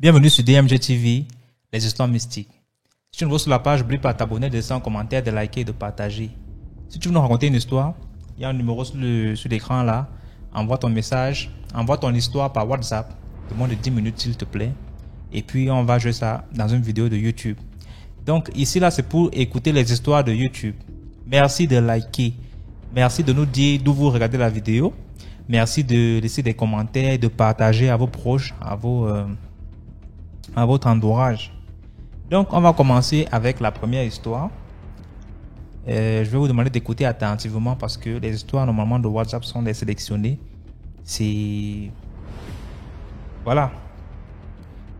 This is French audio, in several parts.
Bienvenue sur DMG TV, les histoires mystiques. Si tu ne vois sur la page, n'oublie pas de t'abonner, de laisser un commentaire, de liker et de partager. Si tu veux nous raconter une histoire, il y a un numéro sur l'écran là. Envoie ton message, envoie ton histoire par WhatsApp. De moins de 10 minutes s'il te plaît. Et puis on va jouer ça dans une vidéo de YouTube. Donc ici là c'est pour écouter les histoires de YouTube. Merci de liker. Merci de nous dire d'où vous regardez la vidéo. Merci de laisser des commentaires, de partager à vos proches, à votre entourage. Donc on va commencer avec la première histoire. Je vais vous demander d'écouter attentivement parce que les histoires normalement de WhatsApp sont des sélectionnées. C'est... Voilà.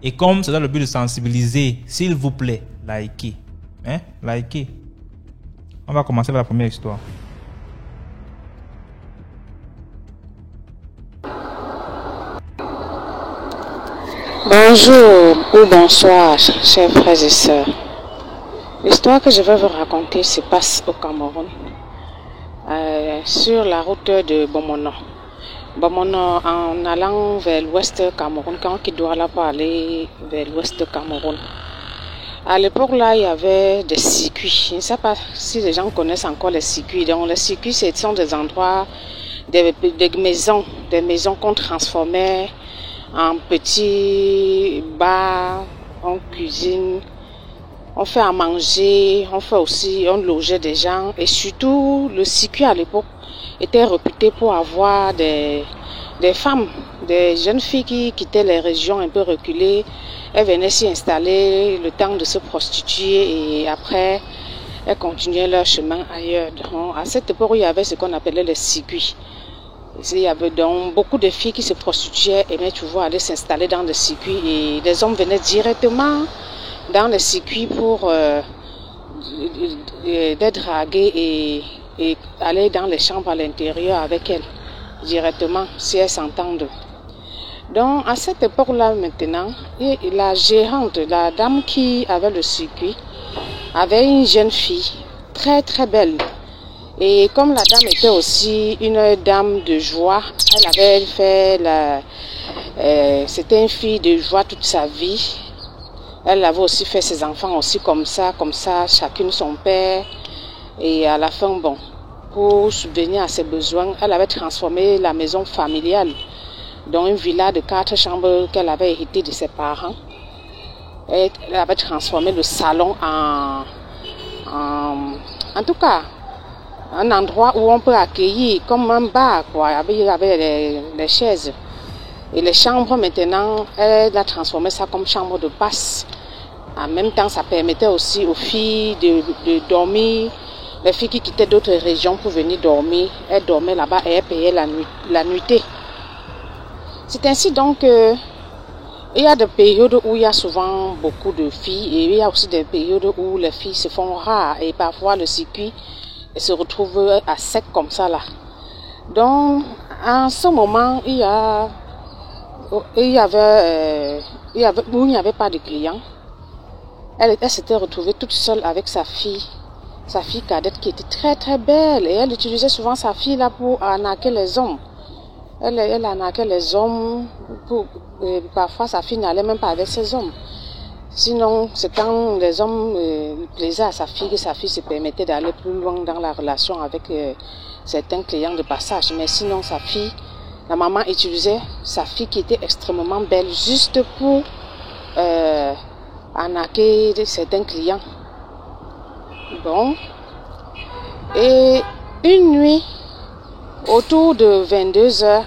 Et comme c'est dans le but de sensibiliser, s'il vous plaît, likez. Likez. On va commencer avec la première histoire. Bonjour ou bonsoir, chers frères et sœurs. L'histoire que je vais vous raconter se passe au Cameroun, sur la route de Bomono. Bomono, en allant vers l'ouest Cameroun, quand il doit là pour aller vers l'ouest Cameroun. À l'époque là, il y avait des circuits. Je ne sais pas si les gens connaissent encore les circuits. Donc les circuits, ce sont des endroits, des maisons qu'on transformait en petits bars, on cuisine, on fait à manger, on logeait des gens. Et surtout, le circuit à l'époque était réputé pour avoir des femmes, des jeunes filles qui quittaient les régions un peu reculées. Elles venaient s'y installer le temps de se prostituer et après, elles continuaient leur chemin ailleurs. Donc, à cette époque, il y avait ce qu'on appelait les circuits. Il y avait donc beaucoup de filles qui se prostituaient et mais tu vois aller s'installer dans le circuit et les hommes venaient directement dans le circuit pour les draguer et aller dans les chambres à l'intérieur avec elles directement si elles s'entendent. Donc à cette époque-là maintenant, la gérante, la dame qui avait le circuit, avait une jeune fille très très belle. Et comme la dame était aussi une dame de joie, elle avait fait c'était une fille de joie toute sa vie. Elle avait aussi fait ses enfants aussi comme ça, chacune son père. Et à la fin, bon, pour subvenir à ses besoins, elle avait transformé la maison familiale dans une villa de 4 chambres qu'elle avait hérité de ses parents. Et elle avait transformé le salon en tout cas, un endroit où on peut accueillir comme un bar, quoi. Il y avait les chaises. Et les chambres, maintenant, elle a transformé ça comme chambre de passe. En même temps, ça permettait aussi aux filles de dormir. Les filles qui quittaient d'autres régions pour venir dormir, elles dormaient là-bas et elles payaient la nuitée. C'est ainsi donc que il y a des périodes où il y a souvent beaucoup de filles et il y a aussi des périodes où les filles se font rares et parfois le circuit se retrouve à sec comme ça là. Donc en ce moment il n'y avait pas de clients. Elle s'était retrouvée toute seule avec sa fille cadette qui était très très belle et elle utilisait souvent sa fille là pour arnaquer les hommes. Elle arnaquait les hommes parfois sa fille n'allait même pas avec ses hommes. Sinon, c'est quand les hommes plaisaient à sa fille que sa fille se permettait d'aller plus loin dans la relation avec certains clients de passage. Mais sinon, la maman utilisait sa fille qui était extrêmement belle juste pour arnaquer certains clients. Bon. Et une nuit, autour de 22h,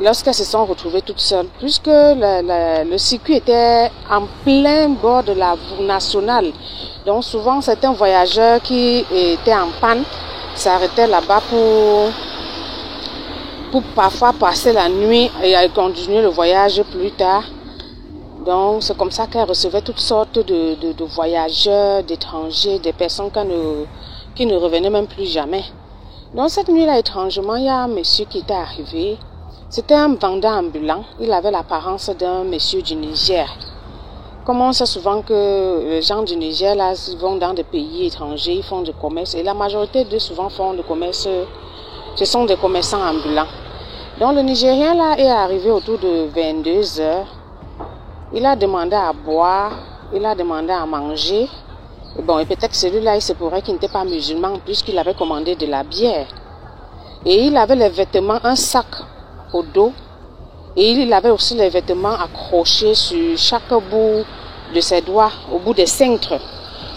lorsqu'elles se sont retrouvées toutes seules, puisque le circuit était en plein bord de la voie nationale. Donc souvent, certains voyageurs qui étaient en panne s'arrêtaient là-bas pour parfois passer la nuit et continuer le voyage plus tard. Donc c'est comme ça qu'elle recevait toutes sortes de voyageurs, d'étrangers, des personnes qui ne revenaient même plus jamais. Donc cette nuit-là, étrangement, il y a un monsieur qui était arrivé. C'était un vendeur ambulant. Il avait l'apparence d'un monsieur du Niger. Comme on sait souvent que les gens du Niger là, vont dans des pays étrangers, ils font du commerce. Et la majorité d'eux souvent font du commerce. Ce sont des commerçants ambulants. Donc le Nigérien là est arrivé autour de 22h. Il a demandé à boire, il a demandé à manger. Et bon, et peut-être celui-là, il se pourrait qu'il n'était pas musulman puisqu'il avait commandé de la bière. Et il avait les vêtements, un sac au dos. Et il avait aussi les vêtements accrochés sur chaque bout de ses doigts, au bout des cintres.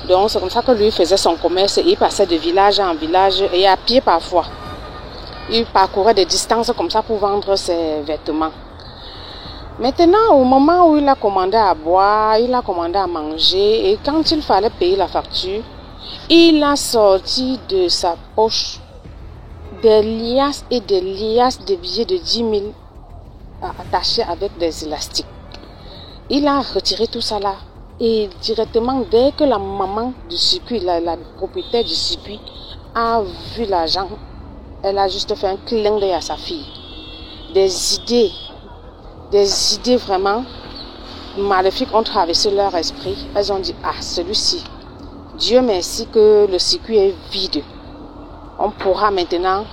Donc c'est comme ça que lui faisait son commerce. Il passait de village en village et à pied parfois. Il parcourait des distances comme ça pour vendre ses vêtements. Maintenant, au moment où il a commandé à boire, il a commandé à manger, et quand il fallait payer la facture, il a sorti de sa poche des liasses et des liasses de billets de 10 000 attachés avec des élastiques. Il a retiré tout ça là, et directement, dès que la maman du circuit, la propriétaire du circuit, a vu l'argent, elle a juste fait un clin d'œil à sa fille. Des idées vraiment maléfiques ont traversé leur esprit. Elles ont dit, ah, celui-ci, Dieu merci que le circuit est vide. On pourra maintenant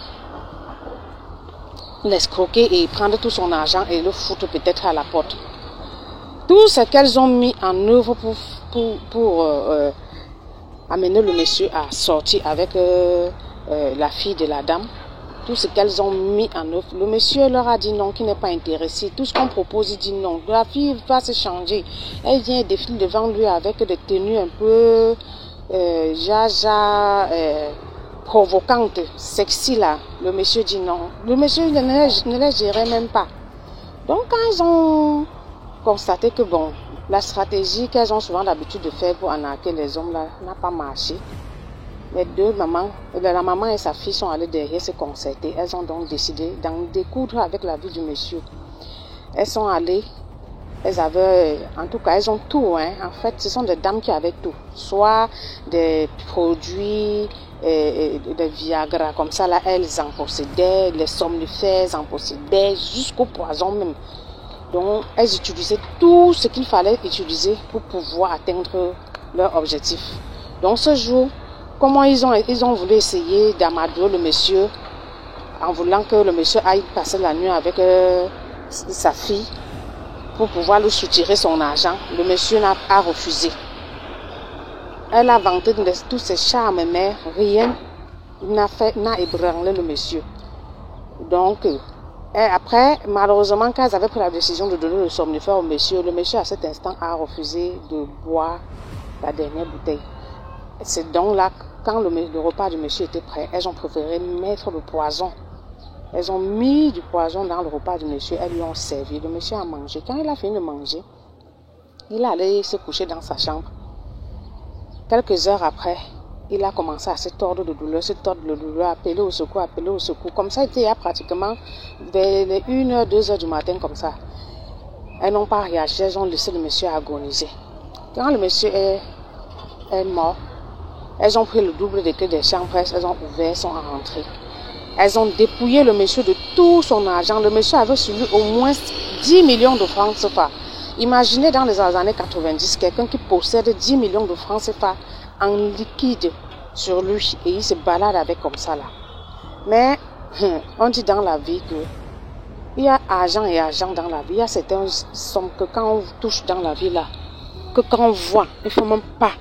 l'escroquer et prendre tout son argent et le foutre peut-être à la porte. Tout ce qu'elles ont mis en œuvre pour amener le monsieur à sortir avec la fille de la dame, tout ce qu'elles ont mis en œuvre. Le monsieur leur a dit non, qu'il n'est pas intéressé. Tout ce qu'on propose, il dit non. La fille va se changer. Elle vient et défile devant lui avec des tenues un peu provocantes, sexy là. Le monsieur dit non. Le monsieur ne les gérait même pas. Donc quand ils ont constaté que bon, la stratégie qu'elles ont souvent l'habitude de faire pour arnaquer les hommes là n'a pas marché, les deux mamans, la maman et sa fille sont allées derrière se concerter. Elles ont donc décidé d'en découdre avec la vie du monsieur. Elles sont allées, elles avaient, en tout cas, elles ont tout. En fait, ce sont des dames qui avaient tout. Soit des produits, des Viagra, comme ça, là, elles en possédaient, les somnifères en possédaient, jusqu'au poison même. Donc, elles utilisaient tout ce qu'il fallait utiliser pour pouvoir atteindre leur objectif. Donc, ce jour, comment ils ont voulu essayer d'amadouer le monsieur en voulant que le monsieur aille passer la nuit avec sa fille pour pouvoir lui soutirer son argent. Le monsieur a refusé. Elle a vanté tous ses charmes, mais rien n'a ébranlé le monsieur. Donc, après, malheureusement, quand elles avaient pris la décision de donner le somnifère au monsieur, le monsieur à cet instant a refusé de boire la dernière bouteille. C'est donc là, quand le repas du monsieur était prêt, elles ont préféré mettre le poison. Elles ont mis du poison dans le repas du monsieur, elles lui ont servi. Le monsieur a mangé. Quand il a fini de manger, il allait se coucher dans sa chambre. Quelques heures après, il a commencé à se tordre de douleur, appeler au secours. Comme ça, il était pratiquement vers les 1h, 2h du matin, comme ça. Elles n'ont pas réagi, elles ont laissé le monsieur agoniser. Quand le monsieur est mort, elles ont pris le double des clés des chambres, elles ont ouvert, sont rentrées. Elles ont dépouillé le monsieur de tout son argent. Le monsieur avait sur lui au moins 10 millions de francs CFA. Imaginez dans les années 90, quelqu'un qui possède 10 millions de francs CFA en liquide sur lui et il se balade avec comme ça là. Mais on dit dans la vie que il y a argent et argent dans la vie. Il y a certaines sommes que quand on touche dans la vie là, que quand on voit, il ne faut même pas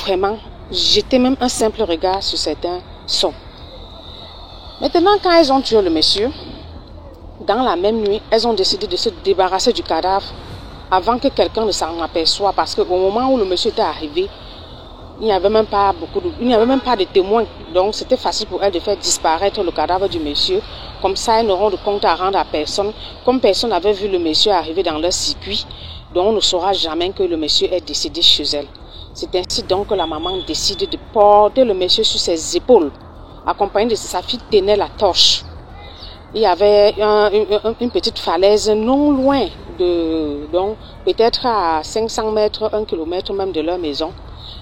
vraiment jeter même un simple regard sur certains sommes. Maintenant, quand elles ont tué le monsieur, dans la même nuit, elles ont décidé de se débarrasser du cadavre avant que quelqu'un ne s'en aperçoive. Parce qu'au moment où le monsieur était arrivé, il n'y avait même pas de témoins. Donc, c'était facile pour elles de faire disparaître le cadavre du monsieur. Comme ça, elles n'auront de compte à rendre à personne. Comme personne n'avait vu le monsieur arriver dans leur circuit, donc on ne saura jamais que le monsieur est décédé chez elle. C'est ainsi donc que la maman décide de porter le monsieur sur ses épaules. Accompagnée de sa fille, tenait la torche. Il y avait une petite falaise non loin, donc peut-être à 500 mètres, 1 kilomètre même de leur maison.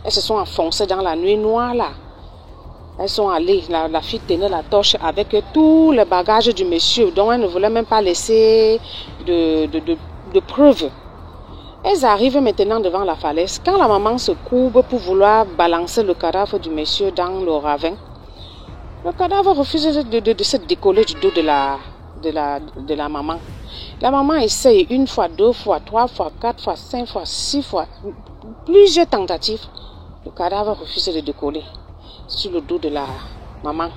Elles se sont enfoncées dans la nuit noire là. Elles sont allées, la fille tenait la torche avec tous les bagages du monsieur, dont elle ne voulait même pas laisser de preuves. Elles arrivent maintenant devant la falaise. Quand la maman se courbe pour vouloir balancer le cadavre du monsieur dans le ravin, le cadavre refuse de se décoller du dos de la maman. La maman essaye une fois, 2 fois, 3 fois, 4 fois, 5 fois, 6 fois, plusieurs tentatives. Le cadavre refuse de décoller sur le dos de la maman.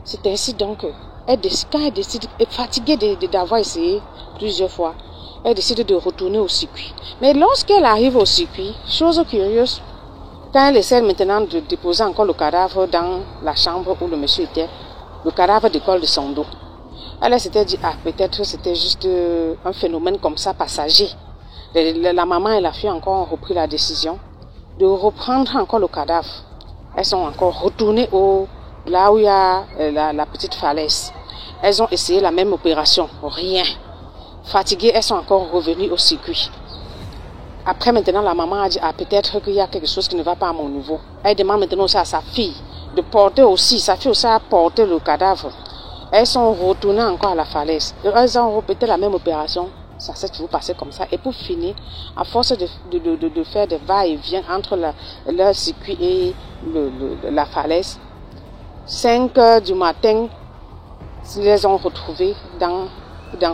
C'est ainsi donc quand elle décide, fatiguée d'avoir essayé plusieurs fois, elle décide de retourner au circuit. Mais lorsqu'elle arrive au circuit, chose curieuse, quand elle essaie maintenant de déposer encore le cadavre dans la chambre où le monsieur était, le cadavre décolle de son dos. Elle s'était dit, peut-être c'était juste un phénomène comme ça, passager. La maman et la fille encore ont repris la décision de reprendre encore le cadavre. Elles sont encore retournées là où il y a la petite falaise. Elles ont essayé la même opération, rien. Fatiguées, elles sont encore revenues au circuit. Après maintenant, la maman a dit, peut-être qu'il y a quelque chose qui ne va pas à mon niveau. Elle demande maintenant aussi à sa fille de porter aussi, sa fille aussi a porté le cadavre. Elles sont retournées encore à la falaise. Elles ont répété la même opération. Ça s'est toujours passé comme ça. Et pour finir, à force de faire des va-et-vient entre leur circuit et la falaise, 5 heures du matin, ils les ont retrouvés dans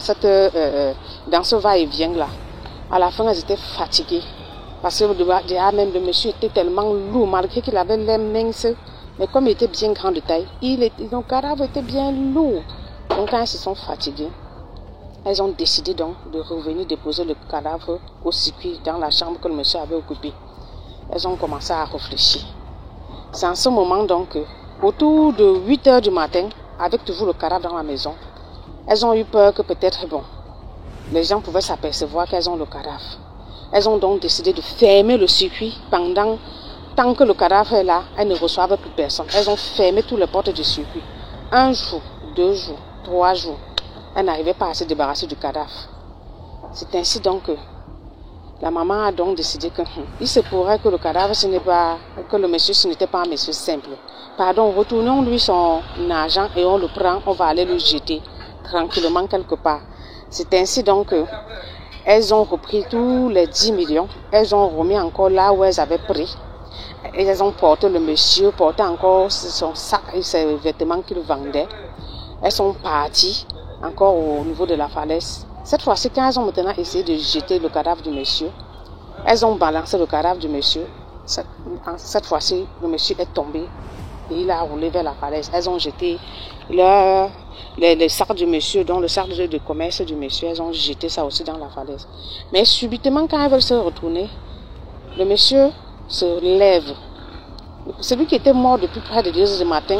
ce va-et-vient-là. À la fin, elles étaient fatiguées. Parce que même le monsieur était tellement lourd, malgré qu'il avait l'air mince. Mais comme il était bien grand de taille, le cadavre était bien lourd. Donc quand elles se sont fatiguées, elles ont décidé donc de revenir déposer le cadavre au circuit dans la chambre que le monsieur avait occupée. Elles ont commencé à réfléchir. C'est en ce moment donc, autour de 8 heures du matin, avec toujours le cadavre dans la maison, elles ont eu peur que peut-être, les gens pouvaient s'apercevoir qu'elles ont le cadavre. Elles ont donc décidé de fermer le circuit tant que le cadavre est là, elles ne reçoivent plus personne. Elles ont fermé toutes les portes du circuit. 1 jour, 2 jours, 3 jours. Elles n'arrivaient pas à se débarrasser du cadavre. C'est ainsi donc que la maman a donc décidé qu'il se pourrait que le cadavre, que le monsieur, ce n'était pas un monsieur simple. Pardon, retournons-lui son argent et on le prend, on va aller le jeter tranquillement quelque part. C'est ainsi donc que elles ont repris tous les 10 millions. Elles ont remis encore là où elles avaient pris. Et elles ont porté le monsieur, porté encore son sac et ses vêtements qu'il vendait. Elles sont parties encore au niveau de la falaise. Cette fois-ci, quand elles ont maintenant essayé de jeter le cadavre du monsieur, elles ont balancé le cadavre du monsieur. Cette fois-ci, le monsieur est tombé et il a roulé vers la falaise. Elles ont jeté les sacs du monsieur, dont le sac de commerce du monsieur, elles ont jeté ça aussi dans la falaise. Mais subitement, quand elles veulent se retourner, le monsieur se lève. Celui qui était mort depuis près de 2 heures du matin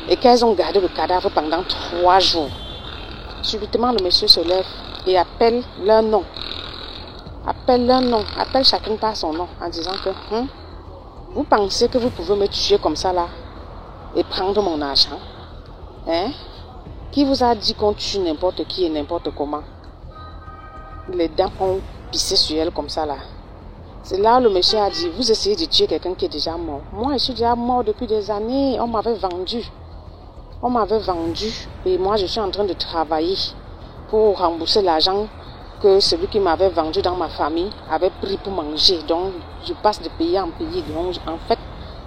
et qu'elles ont gardé le cadavre pendant 3 jours. Subitement, le monsieur se lève et appelle leur nom. Appelle chacun par son nom en disant que vous pensez que vous pouvez me tuer comme ça là et prendre mon argent? Qui vous a dit qu'on tue n'importe qui et n'importe comment? Les dents ont pissé sur elle comme ça là. C'est là où le monsieur a dit, vous essayez de tuer quelqu'un qui est déjà mort. Moi, je suis déjà mort depuis des années. On m'avait vendu et moi, je suis en train de travailler pour rembourser l'argent que celui qui m'avait vendu dans ma famille avait pris pour manger. Donc, je passe de pays en pays. Donc, en fait,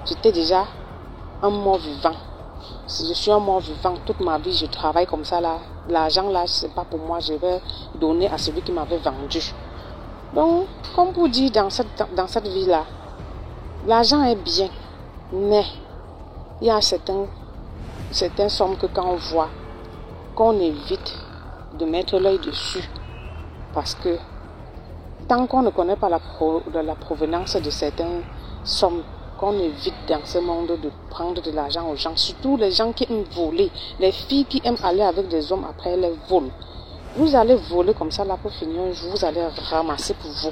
j'étais déjà un mort vivant. Je suis un mort vivant. Toute ma vie, je travaille comme ça là. L'argent là, c'est pas pour moi. Je vais donner à celui qui m'avait vendu. Donc, comme vous dites dans cette vie-là, l'argent est bien, mais il y a certaines sommes que quand on voit, qu'on évite de mettre l'œil dessus. Parce que tant qu'on ne connaît pas la provenance de certaines sommes, qu'on évite dans ce monde de prendre de l'argent aux gens, surtout les gens qui aiment voler, les filles qui aiment aller avec des hommes après elles les volent. Vous allez voler comme ça là pour finir un jour, vous allez ramasser pour vous.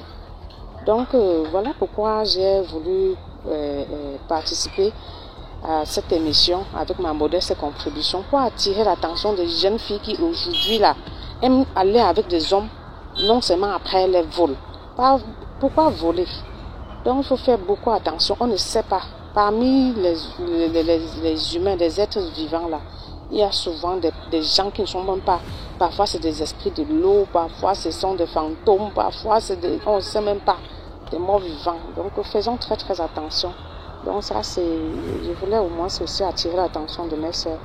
Donc voilà pourquoi j'ai voulu participer à cette émission avec ma modeste contribution pour attirer l'attention des jeunes filles qui aujourd'hui là aiment aller avec des hommes, non seulement après les vols. Pourquoi voler? Donc il faut faire beaucoup attention. On ne sait pas. Parmi les humains, les êtres vivants là, il y a souvent des gens qui ne sont même pas. Parfois c'est des esprits de l'eau, parfois ce sont des fantômes, parfois on ne sait même pas, des morts vivants. Donc faisons très très attention. Donc ça je voulais au moins aussi attirer l'attention de mes soeurs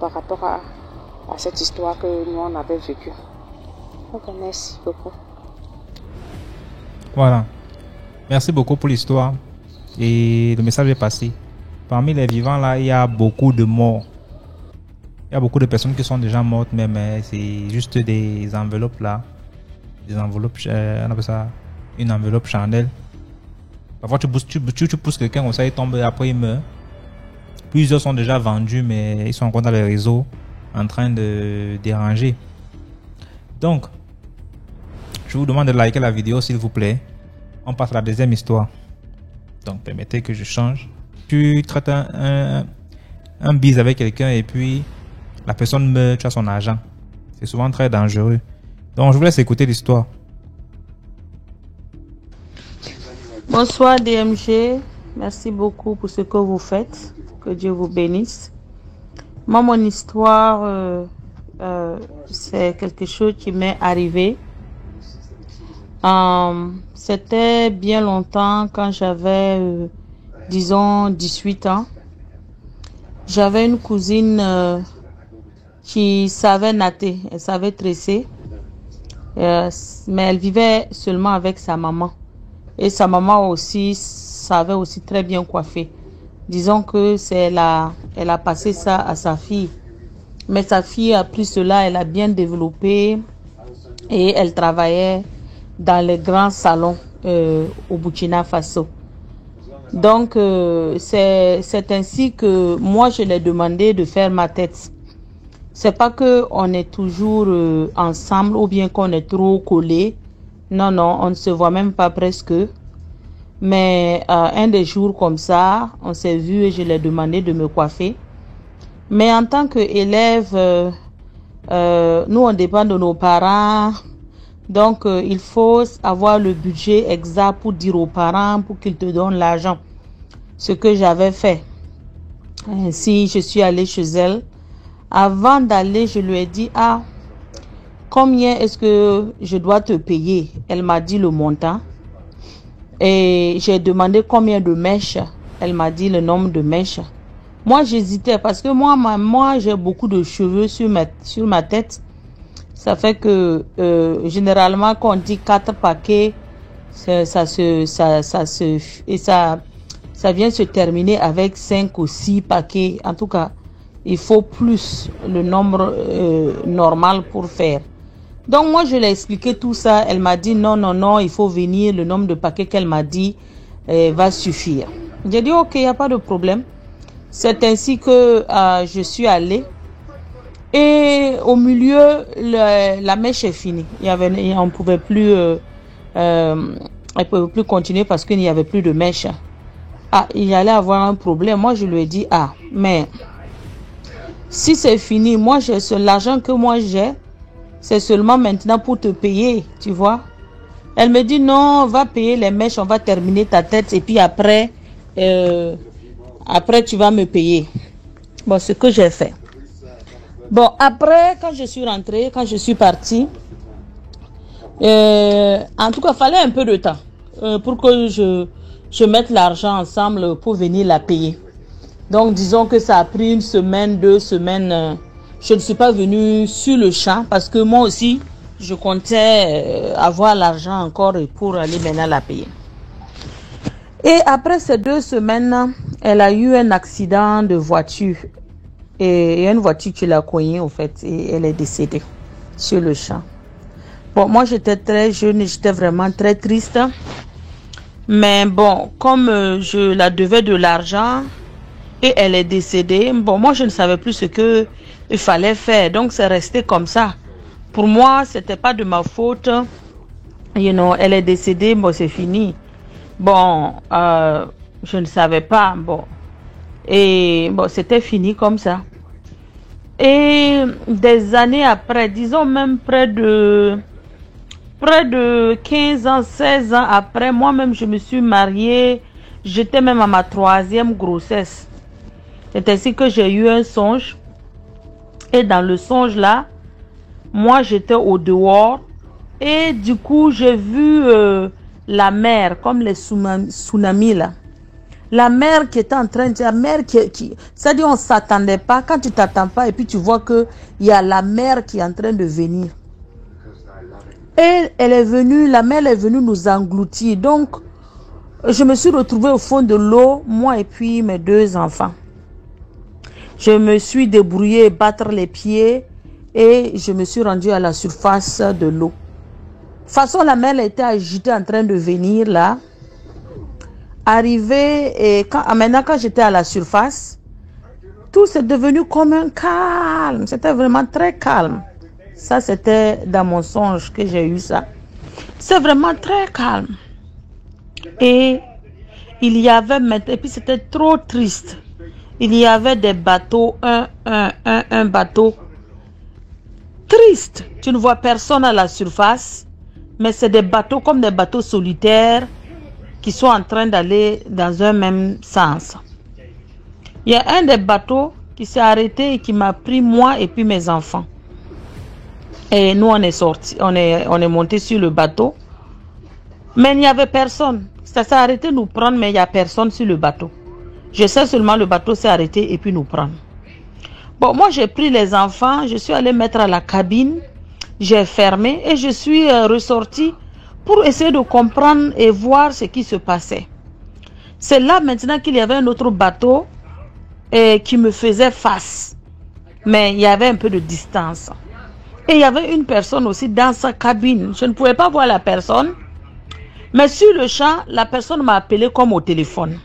par rapport à cette histoire que nous on avait vécue. Ok, merci beaucoup. Voilà. Merci beaucoup pour l'histoire. Et le message est passé. Parmi les vivants là, il y a beaucoup de morts. Il y a beaucoup de personnes qui sont déjà mortes, mais c'est juste des enveloppes là. Des enveloppes, on appelle ça une enveloppe chandelle. Parfois tu pousses quelqu'un comme ça, il tombe et après il meurt. Plusieurs sont déjà vendus, mais ils sont encore dans les réseaux en train de déranger. Donc, je vous demande de liker la vidéo s'il vous plaît. On passe à la deuxième histoire. Donc, permettez que je change. Tu traites un bise avec quelqu'un et puis la personne meurt, tu as son argent. C'est souvent très dangereux. Donc, je vous laisse écouter l'histoire. Bonsoir DMG, merci beaucoup pour ce que vous faites. Que Dieu vous bénisse. Moi, mon histoire, c'est quelque chose qui m'est arrivé. C'était bien longtemps quand j'avais, disons, 18 ans. J'avais une cousine qui savait natter, elle savait tresser, mais elle vivait seulement avec sa maman. Et sa maman aussi savait aussi très bien coiffer. Disons que elle a passé ça à sa fille. Mais sa fille a pris cela, elle a bien développé et elle travaillait dans les grands salons au Burkina Faso. Donc, c'est ainsi que moi, je l'ai demandé de faire ma tête. C'est pas que on est toujours ensemble ou bien qu'on est trop collés. Non, non, on ne se voit même pas presque. Mais un des jours comme ça, on s'est vu et je l'ai demandé de me coiffer. Mais en tant qu'élève, nous, on dépend de nos parents. Donc, il faut avoir le budget exact pour dire aux parents, pour qu'ils te donnent l'argent. Ce que j'avais fait. Ainsi, je suis allée chez elle. Avant d'aller, je lui ai dit, ah, combien est-ce que je dois te payer? Elle m'a dit le montant. Et j'ai demandé combien de mèches. Elle m'a dit le nombre de mèches. Moi, j'hésitais parce que moi j'ai beaucoup de cheveux sur ma tête. Ça fait que généralement, quand on dit 4 paquets, ça vient se terminer avec 5 ou 6 paquets. En tout cas, il faut plus le nombre normal pour faire. Donc, moi, je l'ai expliqué tout ça. Elle m'a dit non, non, non, il faut venir. Le nombre de paquets qu'elle m'a dit va suffire. J'ai dit, ok, il n'y a pas de problème. C'est ainsi que je suis allée. Et au milieu, la mèche est finie. On ne pouvait plus, elle pouvait plus continuer parce qu'il n'y avait plus de mèche. Ah, il allait avoir un problème. Moi, je lui ai dit, ah, mais si c'est fini, moi, l'argent que moi j'ai, c'est seulement maintenant pour te payer, tu vois. Elle me dit, non, on va payer les mèches, on va terminer ta tête et puis après, après tu vas me payer. Bon, ce que j'ai fait. Bon, après, quand je suis rentrée, quand je suis partie, en tout cas, il fallait un peu de temps pour que je mette l'argent ensemble pour venir la payer. Donc, disons que ça a pris 1 semaine, 2 semaines. Je ne suis pas venue sur le champ parce que moi aussi, je comptais avoir l'argent encore pour aller maintenant la payer. Et après ces 2 semaines, elle a eu un accident de voiture. Et une voiture qui l'a cognée, en fait, et elle est décédée sur le champ. Bon, moi, j'étais très jeune et j'étais vraiment très triste. Mais bon, comme je la devais de l'argent et elle est décédée, bon, moi, je ne savais plus ce qu'il fallait faire. Donc, c'est resté comme ça. Pour moi, c'était pas de ma faute. You know, elle est décédée, bon, c'est fini. Bon, je ne savais pas, bon. Et bon, c'était fini comme ça. Et des années après, disons même près de 15 ans, 16 ans après, moi-même, je me suis mariée. J'étais même à ma 3e grossesse. C'est ainsi que j'ai eu un songe. Et dans le songe là, moi, j'étais au dehors. Et du coup, j'ai vu la mer, comme les tsunamis là. La mer qui était en train de... La mer c'est-à-dire on ne s'attendait pas. Quand tu ne t'attends pas et puis tu vois qu'il y a la mer qui est en train de venir. Et elle est venue, la mer est venue nous engloutir. Donc, je me suis retrouvée au fond de l'eau, moi et puis mes 2 enfants. Je me suis débrouillée, battre les pieds et je me suis rendue à la surface de l'eau. De toute façon, la mer était agitée en train de venir là. Arrivé et maintenant quand j'étais à la surface, tout s'est devenu comme un calme. C'était vraiment très calme. Ça, c'était dans mon songe que j'ai eu ça. C'est vraiment très calme. Et il y avait maintenant, et puis c'était trop triste. Il y avait des bateaux, un bateau triste. Tu ne vois personne à la surface, mais c'est des bateaux comme des bateaux solitaires qui sont en train d'aller dans un même sens. Il y a un des bateaux qui s'est arrêté et qui m'a pris moi et puis mes enfants. Et nous, on est sortis, on est monté sur le bateau. Mais il n'y avait personne. Ça s'est arrêté nous prendre, mais il n'y a personne sur le bateau. Je sais seulement le bateau s'est arrêté et puis nous prendre. Bon, moi, j'ai pris les enfants, je suis allée mettre à la cabine, j'ai fermé et je suis ressortie pour essayer de comprendre et voir ce qui se passait. C'est là maintenant qu'il y avait un autre bateau qui me faisait face. Mais il y avait un peu de distance. Et il y avait une personne aussi dans sa cabine. Je ne pouvais pas voir la personne. Mais sur le champ, la personne m'a appelé comme au téléphone.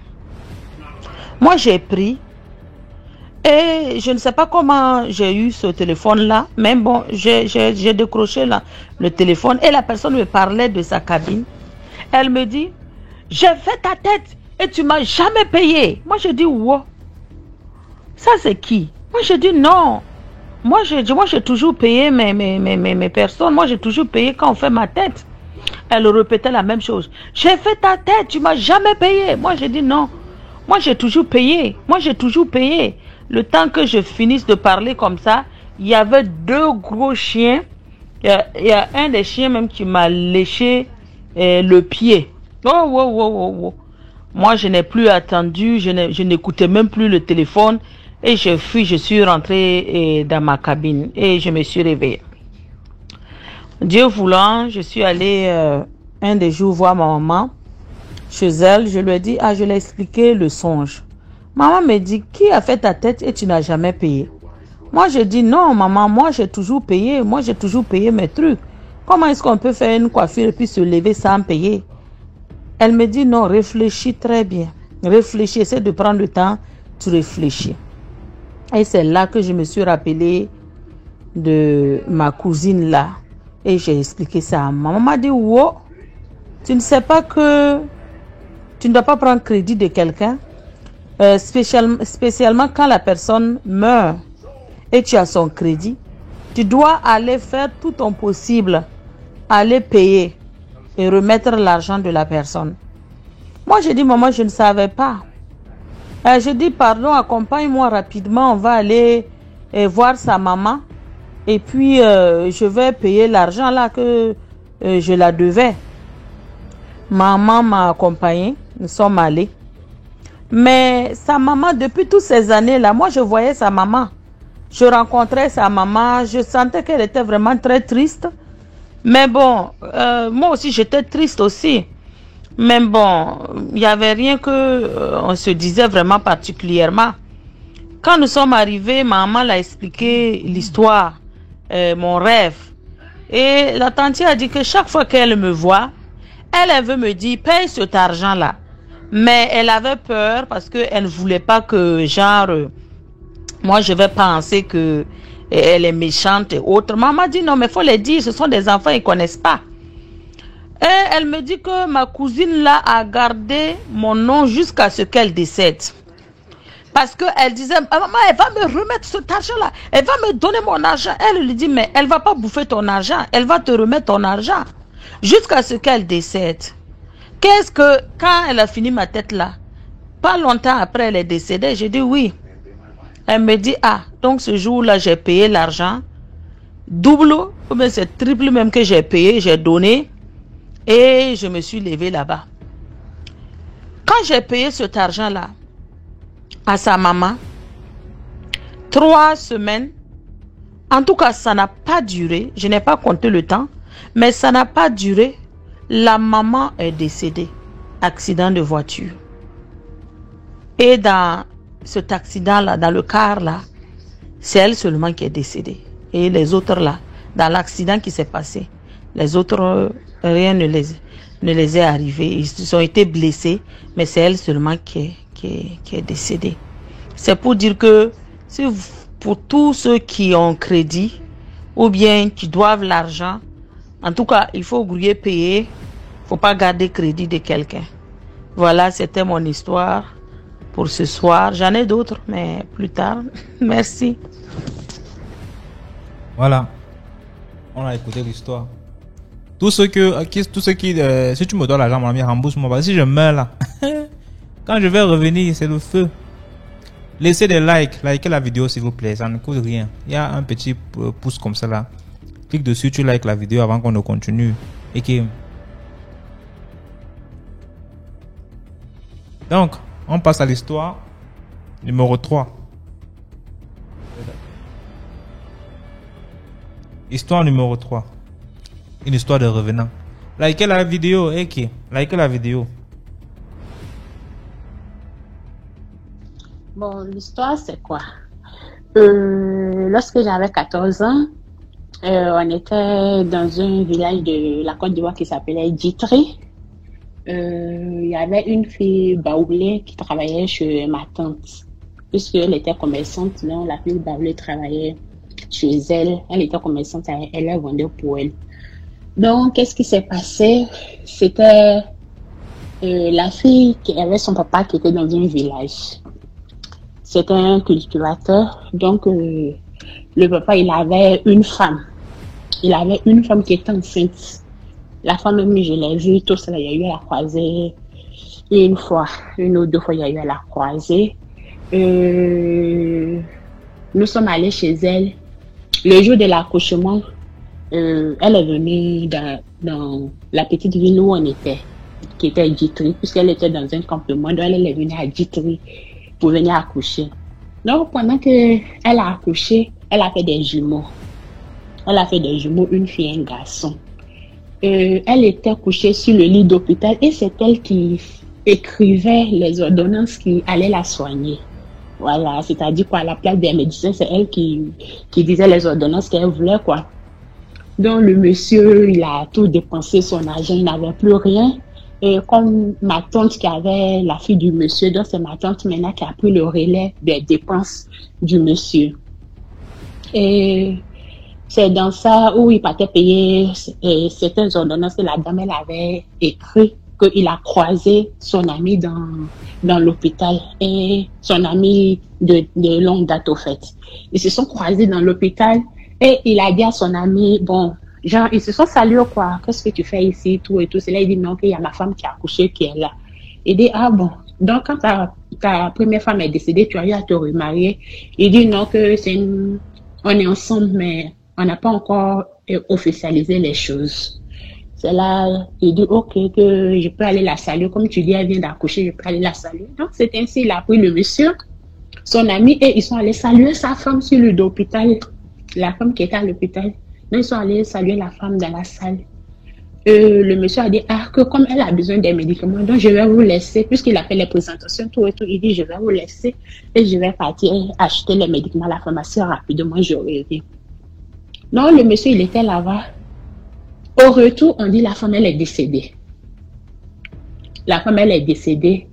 Moi, j'ai pris. Et je ne sais pas comment j'ai eu ce téléphone-là. Mais bon, j'ai décroché le téléphone. Et la personne me parlait de sa cabine. Elle me dit, j'ai fait ta tête et tu m'as jamais payé. Moi, je dis, wow. Ça, c'est qui? Moi, je dis, non. Moi, j'ai toujours payé mes personnes. Moi, j'ai toujours payé quand on fait ma tête. Elle répétait la même chose. J'ai fait ta tête, tu m'as jamais payé. Moi, j'ai dit non. Moi, j'ai toujours payé. Moi, j'ai toujours payé. Le temps que je finisse de parler comme ça, il y avait 2 gros chiens. Il y a un des chiens même qui m'a léché le pied. Oh. Moi, je n'ai plus attendu. Je n'écoutais même plus le téléphone. Et je suis rentrée dans ma cabine et je me suis réveillée. Dieu voulant, je suis allée un des jours voir ma maman chez elle. Je lui ai dit, je lui ai expliqué le songe. Maman me dit, qui a fait ta tête et tu n'as jamais payé? Moi, je dis, non, maman, moi, j'ai toujours payé. Moi, j'ai toujours payé mes trucs. Comment est-ce qu'on peut faire une coiffure et puis se lever sans payer? Elle me dit, non, réfléchis très bien. Réfléchis, essaie de prendre le temps, tu réfléchis. Et c'est là que je me suis rappelée de ma cousine là. Et j'ai expliqué ça à maman. Maman m'a dit, wow, tu ne sais pas que tu ne dois pas prendre crédit de quelqu'un. Spécialement quand la personne meurt et tu as son crédit. Tu dois aller faire tout ton possible. Aller payer et remettre l'argent de la personne. Moi, j'ai dit, maman, je ne savais pas. Je dis, pardon, accompagne-moi rapidement, on va aller voir sa maman. Et puis, je vais payer l'argent là que je la devais. Maman m'a accompagnée, nous sommes allés. Mais sa maman, depuis toutes ces années-là, moi je voyais sa maman. Je rencontrais sa maman, je sentais qu'elle était vraiment très triste. Mais bon, moi aussi j'étais triste aussi. Mais bon, il n'y avait rien que on se disait vraiment particulièrement. Quand nous sommes arrivés, maman l'a expliqué l'histoire, mon rêve. Et la tante a dit que chaque fois qu'elle me voit, elle veut me dire, paye cet argent-là. Mais elle avait peur parce qu'elle ne voulait pas que, genre, moi je vais penser que elle est méchante et autres. Maman dit, non, mais il faut les dire, ce sont des enfants, ils ne connaissent pas. Et elle me dit que ma cousine là a gardé mon nom jusqu'à ce qu'elle décède. Parce qu'elle disait, maman, elle va me remettre cet argent-là. Elle va me donner mon argent. Elle lui dit, mais elle ne va pas bouffer ton argent. Elle va te remettre ton argent. Jusqu'à ce qu'elle décède. Qu'est-ce que, quand elle a fini ma tête là, pas longtemps après elle est décédée, j'ai dit oui. Elle me dit, donc ce jour-là, j'ai payé l'argent. Double, ou bien c'est triple même que j'ai payé, j'ai donné. Et je me suis levée là-bas. Quand j'ai payé cet argent-là à sa maman, 3 semaines, en tout cas ça n'a pas duré, je n'ai pas compté le temps, Mais ça n'a pas duré. La maman est décédée. Accident de voiture. Et dans cet accident-là, dans le car-là, c'est elle seulement qui est décédée. Et les autres là, dans l'accident qui s'est passé, les autres, rien ne les est arrivé. Ils ont été blessés, mais c'est elle seulement qui est décédée. C'est pour dire que pour tous ceux qui ont crédit ou bien qui doivent l'argent, en tout cas, il faut grouiller payer. Il ne faut pas garder crédit de quelqu'un. Voilà, c'était mon histoire pour ce soir. J'en ai d'autres, mais plus tard. Merci. Voilà. On a écouté l'histoire. Tous ceux qui, si tu me donnes l'argent, mon ami, rembourse-moi. Parce que si je meurs là, quand je vais revenir, c'est le feu. Laissez des likes, likez la vidéo s'il vous plaît, ça ne coûte rien. Il y a un petit pouce comme ça là. Clique dessus, tu likes la vidéo avant qu'on ne continue. Et que... Donc, on passe à l'histoire numéro 3. Histoire numéro 3. Une histoire de revenant. Likez la vidéo, Eki. Likez la vidéo. Bon, l'histoire, c'est quoi? Lorsque j'avais 14 ans, on était dans un village de la Côte d'Ivoire qui s'appelait Djitri. Il y avait une fille baoulée qui travaillait chez ma tante. Puisqu'elle était commerçante, donc la fille baoulée travaillait chez elle. Elle était commerçante, elle vendait pour elle. Donc, qu'est-ce qui s'est passé? C'était la fille qui avait son papa qui était dans un village. C'était un cultivateur. Donc, le papa, il avait une femme. Il avait une femme qui était enceinte. La femme, même, je l'ai vue, tout ça, il y a eu à la croisée une fois, une ou deux fois, il y a eu à la croisée. Nous sommes allés chez elle. Le jour de l'accouchement, elle est venue dans la petite ville où on était, qui était Djitri, puisqu'elle était dans un campement. Donc, elle est venue à Djitri pour venir accoucher. Donc, pendant qu'elle a accouché, elle a fait des jumeaux. Elle a fait des jumeaux, une fille et un garçon. Elle était couchée sur le lit d'hôpital et c'est elle qui écrivait les ordonnances qui allaient la soigner. Voilà, c'est-à-dire quoi, à la place des médecins, c'est elle qui disait les ordonnances qu'elle voulait, quoi. Donc, le monsieur, il a tout dépensé son argent, il n'avait plus rien. Et comme ma tante qui avait la fille du monsieur, donc c'est ma tante maintenant qui a pris le relais des dépenses du monsieur. Et c'est dans ça où il partait payer certaines ordonnances que la dame elle avait écrit qu'il a croisé son ami dans l'hôpital et son ami de longue date au fait. Ils se sont croisés dans l'hôpital et il a dit à son ami, bon, genre, ils se sont salués quoi, qu'est-ce que tu fais ici, tout et tout. C'est là, il dit non, qu'il y a ma femme qui a accouché qui est là. Il dit, ah bon, donc quand ta première femme est décédée, tu as eu à te remarier. Il dit non, que on est ensemble, mais on n'a pas encore officialisé les choses. C'est là, il dit, ok, que je peux aller la saluer. Comme tu dis, elle vient d'accoucher, je peux aller la saluer. Donc, c'est ainsi, il a pris le monsieur, son ami, et ils sont allés saluer sa femme sur le lit d'hôpital. La femme qui était à l'hôpital. Donc, ils sont allés saluer la femme dans la salle. Le monsieur a dit, ah, que comme elle a besoin des médicaments, donc je vais vous laisser, puisqu'il a fait les présentations, tout et tout, il dit, je vais vous laisser et je vais partir acheter les médicaments à la pharmacie rapidement, je reviens. Non, le monsieur, il était là-bas. Au retour, on dit la femme, elle est décédée. La femme, elle est décédée.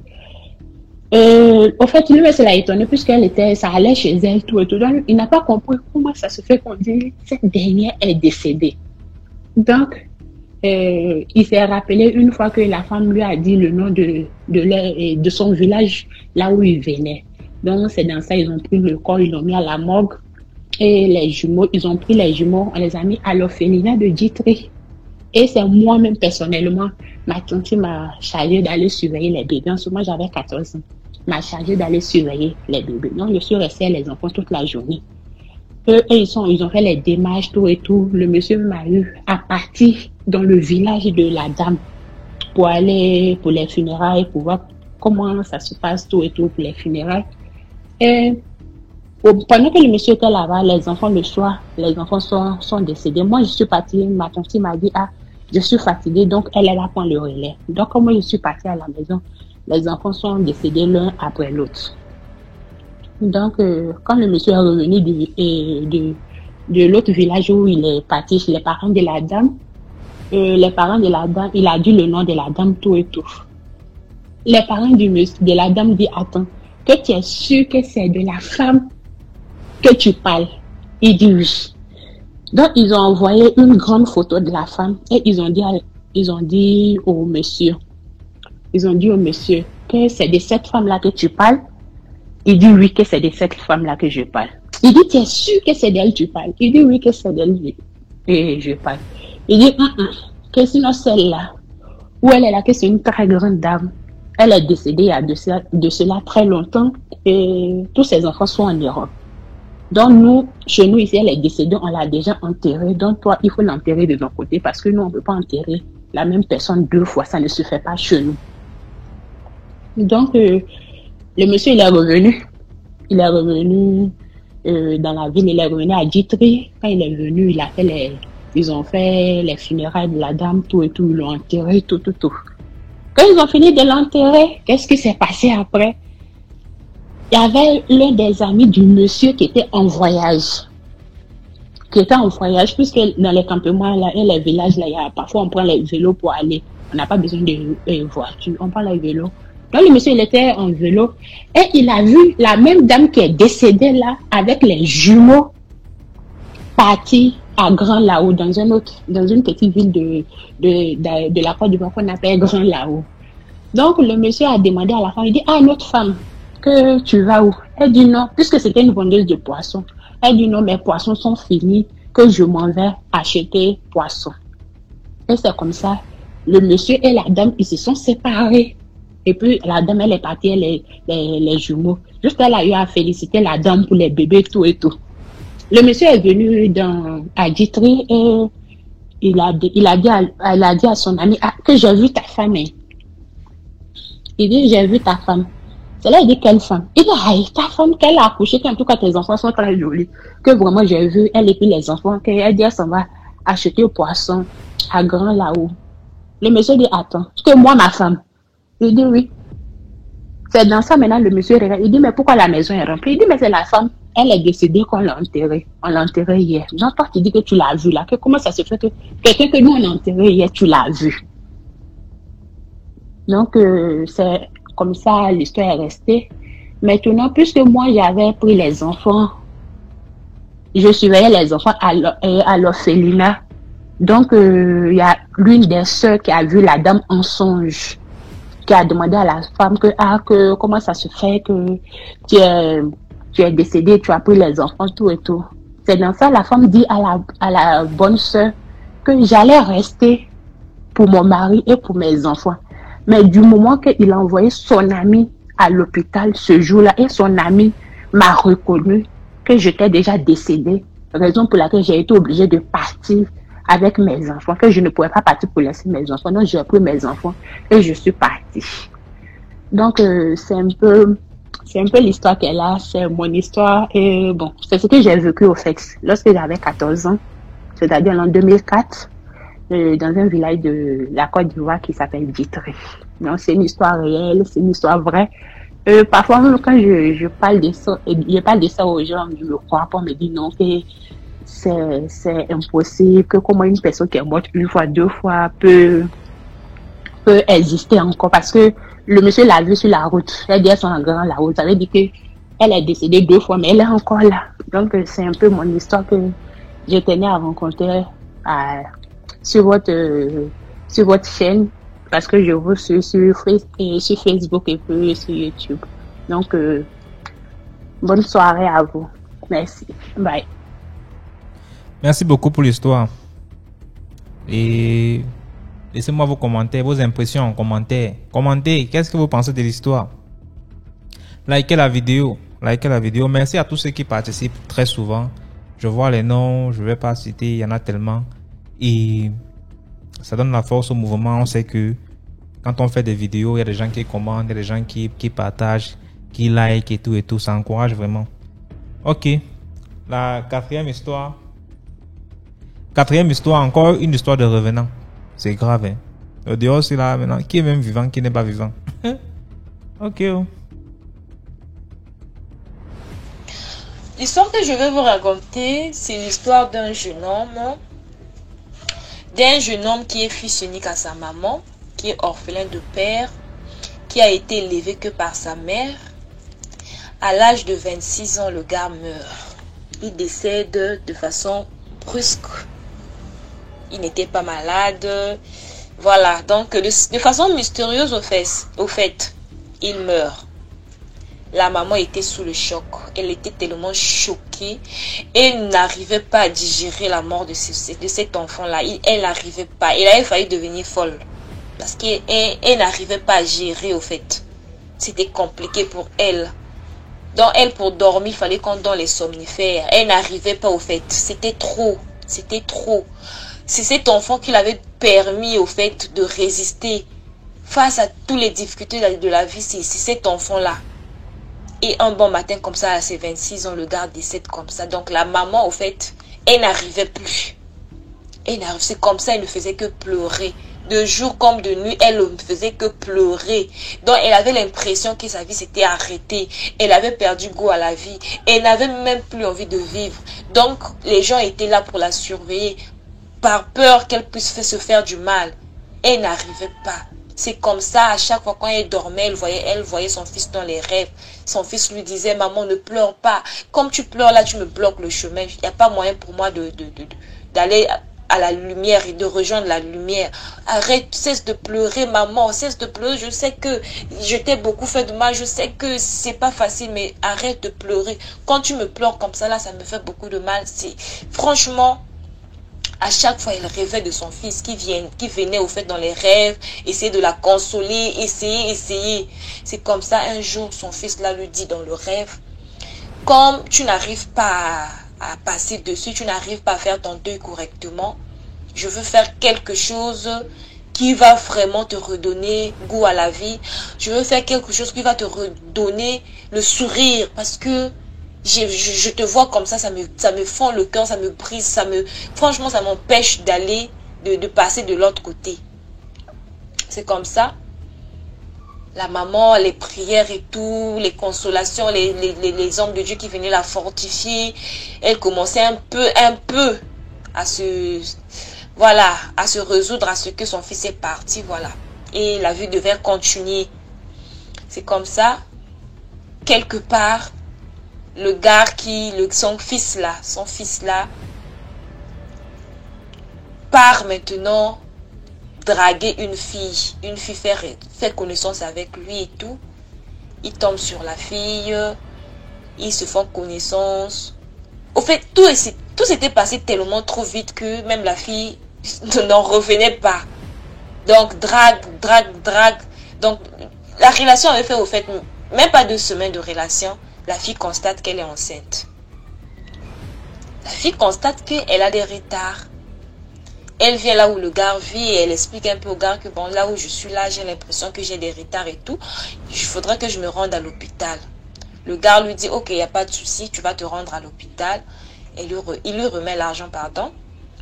Au fait, lui, ça l'a étonné ça allait chez elle, tout et tout. Donc, il n'a pas compris comment ça se fait qu'on dit cette dernière est décédée. Donc, il s'est rappelé une fois que la femme lui a dit le nom de son village, là où il venait. Donc, c'est dans ça, ils ont pris le corps, ils l'ont mis à la morgue. Et les jumeaux, ils ont pris les jumeaux, on les a mis à l'orphelinat de Djitri. Et c'est moi-même, personnellement, ma tante m'a chargé d'aller surveiller les bébés. En ce moment, j'avais 14 ans. M'a chargé d'aller surveiller les bébés. Donc, je suis restée à les enfants toute la journée. Eux, ils ont fait les démarches, tout et tout. Le monsieur m'a eu à partir dans le village de la dame pour aller pour les funérailles, pour voir comment ça se passe, tout et tout, pour les funérailles. Et Pendant que le monsieur était là-bas, les enfants le soir, les enfants sont décédés. Moi, je suis partie, ma tante m'a dit, ah, je suis fatiguée, donc elle est là pour le relais. Donc, comme moi, je suis partie à la maison, les enfants sont décédés l'un après l'autre. Donc, quand le monsieur est revenu de l'autre village où il est parti chez les parents de la dame, il a dit le nom de la dame, tout et tout. Les parents de la dame disent, attends, que tu es sûr que c'est de la femme que tu parles? Il dit oui. Donc, ils ont envoyé une grande photo de la femme et ils ont dit au monsieur que c'est de cette femme-là que tu parles. Il dit oui, que c'est de cette femme-là que je parle. Il dit, tu es sûr que c'est d'elle que tu parles? Il dit oui, que c'est d'elle que je parle. Il dit, que sinon celle-là, où elle est là, que c'est une très grande dame. Elle est décédée il y a de cela très longtemps et tous ses enfants sont en Europe. Donc nous, chez nous ici, elle est décédée, on l'a déjà enterrée. Donc toi, il faut l'enterrer de ton côté parce que nous, on ne peut pas enterrer la même personne 2 fois. Ça ne se fait pas chez nous. Donc, le monsieur, il est revenu. Dans la ville, il est revenu à Djitri. Quand il est venu, ils ont fait les funérailles de la dame, tout et tout. Ils l'ont enterré, tout. Quand ils ont fini de l'enterrer, qu'est-ce qui s'est passé après? Il y avait l'un des amis du monsieur qui était en voyage. Puisque dans les campements là, et les villages là, parfois on prend les vélos pour aller. On n'a pas besoin de voiture, on prend les vélos. Donc le monsieur, il était en vélo et il a vu la même dame qui est décédée là avec les jumeaux partis à Grand Lao, dans une petite ville de la Côte d'Ivoire qu'on appelle Grand Lao. Donc le monsieur a demandé à la femme, il dit, ah, notre femme, que tu vas où? Elle dit non, puisque c'était une vendeuse de poissons. Elle dit non, mes poissons sont finis, que je m'en vais acheter poissons. Et c'est comme ça, le monsieur et la dame, ils se sont séparés. Et puis la dame, elle est partie, les jumeaux. Juste elle a eu à féliciter la dame pour les bébés, tout et tout. Le monsieur est venu à Djitri et elle a dit à son ami, ah, que j'ai vu ta femme. Hein. Il dit, j'ai vu ta femme. C'est là, il dit, quelle femme? Il dit, aïe, ta femme qu'elle a accouché, qu'en tout cas tes enfants sont très jolis. Que vraiment j'ai vu, elle et puis les enfants, qu'elle dit, elle s'en va acheter au poisson à Grand Lao. Le monsieur dit, attends, que moi, ma femme? Il dit, oui. C'est dans ça maintenant, le monsieur regarde. Il dit, mais pourquoi la maison est remplie? Il dit, mais c'est la femme, elle est décédée qu'on l'a enterrée. On l'a enterrée hier. Donc toi, tu dis que tu l'as vue là. Que comment ça se fait que quelqu'un que nous on a enterré hier, tu l'as vu? Donc, c'est comme ça, l'histoire est restée. Maintenant, puisque moi, j'avais pris les enfants, je surveillais les enfants à l'orphelinat. Donc, il y a l'une des sœurs qui a vu la dame en songe, qui a demandé à la femme que comment ça se fait que tu es décédée, tu as pris les enfants, tout et tout. C'est dans ça, la femme dit à la bonne sœur que j'allais rester pour mon mari et pour mes enfants. Mais du moment qu'il a envoyé son ami à l'hôpital ce jour-là et son ami m'a reconnu que j'étais déjà décédée, raison pour laquelle j'ai été obligée de partir avec mes enfants, que je ne pouvais pas partir pour laisser mes enfants. Donc j'ai pris mes enfants et je suis partie. Donc c'est un peu l'histoire qu'elle a, c'est mon histoire et bon, c'est ce que j'ai vécu au fait lorsque j'avais 14 ans, c'est-à-dire en 2004. Dans un village de la Côte d'Ivoire qui s'appelle Djitri. Donc c'est une histoire réelle, c'est une histoire vraie. Parfois même quand je parle de ça aux gens, je me crois pas, on me dit non, que c'est impossible, que comment une personne qui est morte une fois, 2 fois peut exister encore, parce que le monsieur l'a vu sur la route, elle dit elles sont en Grand Lao, ça veut dire que elle est décédée 2 fois, mais elle est encore là. Donc c'est un peu mon histoire que je tenais à rencontrer sur votre chaîne, parce que je vous suis sur Facebook et puis sur YouTube. Donc, bonne soirée à vous. Merci. Bye. Merci beaucoup pour l'histoire. Et laissez-moi vos commentaires, vos impressions en commentaire. Commentez, qu'est-ce que vous pensez de l'histoire? Likez la vidéo. Merci à tous ceux qui participent très souvent. Je vois les noms, je ne vais pas citer, il y en a tellement. Et ça donne la force au mouvement. On sait que quand on fait des vidéos, il y a des gens qui commentent, il y a des gens qui partagent, qui like et tout. Ça encourage vraiment. Ok. La quatrième histoire. Quatrième histoire, encore une histoire de revenant. C'est grave, hein. Au dehors, c'est là maintenant. Qui est même vivant, qui n'est pas vivant. Ok. Oh. L'histoire que je vais vous raconter, c'est l'histoire d'un jeune homme. Qui est fils unique à sa maman, qui est orphelin de père, qui a été élevé que par sa mère. À l'âge de 26 ans, le gars meurt. Il décède de façon brusque. Il n'était pas malade. Voilà, donc de façon mystérieuse au fait, il meurt. La maman était sous le choc. Elle était tellement choquée. Elle n'arrivait pas à digérer la mort de cet enfant-là. Elle n'arrivait pas. Elle avait failli devenir folle. Parce qu'elle n'arrivait pas à gérer au fait. C'était compliqué pour elle. Donc elle, pour dormir, il fallait qu'on donne les somnifères. Elle n'arrivait pas au fait. C'était trop. C'était trop. C'est cet enfant qui l'avait permis au fait de résister face à toutes les difficultés de la vie. C'est cet enfant-là. Et un bon matin comme ça, à ses 26 ans, le gars décède comme ça. Donc la maman, au fait, elle n'arrivait plus. C'est comme ça, elle ne faisait que pleurer. De jour comme de nuit, elle ne faisait que pleurer. Donc elle avait l'impression que sa vie s'était arrêtée. Elle avait perdu goût à la vie. Elle n'avait même plus envie de vivre. Donc les gens étaient là pour la surveiller, par peur qu'elle puisse se faire du mal. Elle n'arrivait pas. C'est comme ça, à chaque fois quand elle dormait, elle voyait son fils dans les rêves. Son fils lui disait, maman, ne pleure pas. Comme tu pleures là, tu me bloques le chemin. Il n'y a pas moyen pour moi d'aller à la lumière et de rejoindre la lumière. Arrête, cesse de pleurer, maman, cesse de pleurer. Je sais que je t'ai beaucoup fait de mal. Je sais que c'est pas facile, mais arrête de pleurer. Quand tu me pleures comme ça, là, ça me fait beaucoup de mal. Franchement, à chaque fois, elle rêvait de son fils qui venait au fait dans les rêves, essayer de la consoler, essayer. C'est comme ça, un jour, son fils là lui dit dans le rêve, comme tu n'arrives pas à passer dessus, tu n'arrives pas à faire ton deuil correctement, je veux faire quelque chose qui va vraiment te redonner goût à la vie. Je veux faire quelque chose qui va te redonner le sourire, parce que je te vois comme ça me fend le cœur, ça me brise, franchement, ça m'empêche d'aller, de passer de l'autre côté. C'est comme ça. La maman, les prières et tout, les consolations, les hommes de Dieu qui venaient la fortifier, elle commençait un peu à se résoudre à ce que son fils est parti, voilà. Et la vie devait continuer. C'est comme ça, quelque part, le gars son fils là, part maintenant draguer une fille fait connaissance avec lui et tout. Il tombe sur la fille, ils se font connaissance. Au fait, tout s'était passé tellement trop vite que même la fille n'en revenait pas. Donc, drague. Donc, la relation avait fait au fait même pas 2 semaines de relation. La fille constate qu'elle est enceinte. La fille constate qu'elle a des retards. Elle vient là où le gars vit et elle explique un peu au gars que bon, là où je suis là, j'ai l'impression que j'ai des retards et tout. Il faudrait que je me rende à l'hôpital. Le gars lui dit, ok, il n'y a pas de souci, tu vas te rendre à l'hôpital. Et il lui remet l'argent, pardon.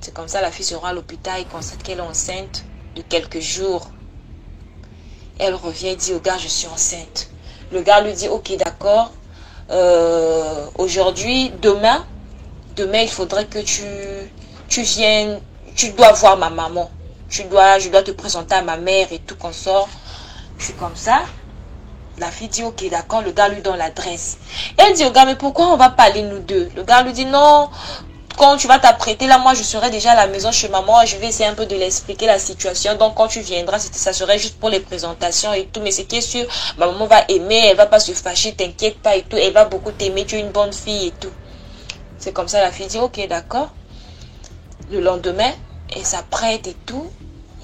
C'est comme ça, la fille se rend à l'hôpital et constate qu'elle est enceinte de quelques jours. Elle revient et dit au gars, je suis enceinte. Le gars lui dit, ok, d'accord. Aujourd'hui, demain, il faudrait que tu viennes, tu dois voir ma maman. Je dois te présenter à ma mère et tout qu'on sort. C'est comme ça. La fille dit, ok, d'accord. Le gars lui donne l'adresse. Elle dit au gars, mais pourquoi on va parler nous deux? Le gars lui dit, non, quand tu vas t'apprêter, là, moi, je serai déjà à la maison chez maman. Je vais essayer un peu de l'expliquer la situation. Donc, quand tu viendras, ça serait juste pour les présentations et tout. Mais ce qui est sûr, ma maman va aimer. Elle va pas se fâcher, t'inquiète pas et tout. Elle va beaucoup t'aimer. Tu es une bonne fille et tout. C'est comme ça, la fille dit, ok, d'accord. Le lendemain, elle s'apprête et tout.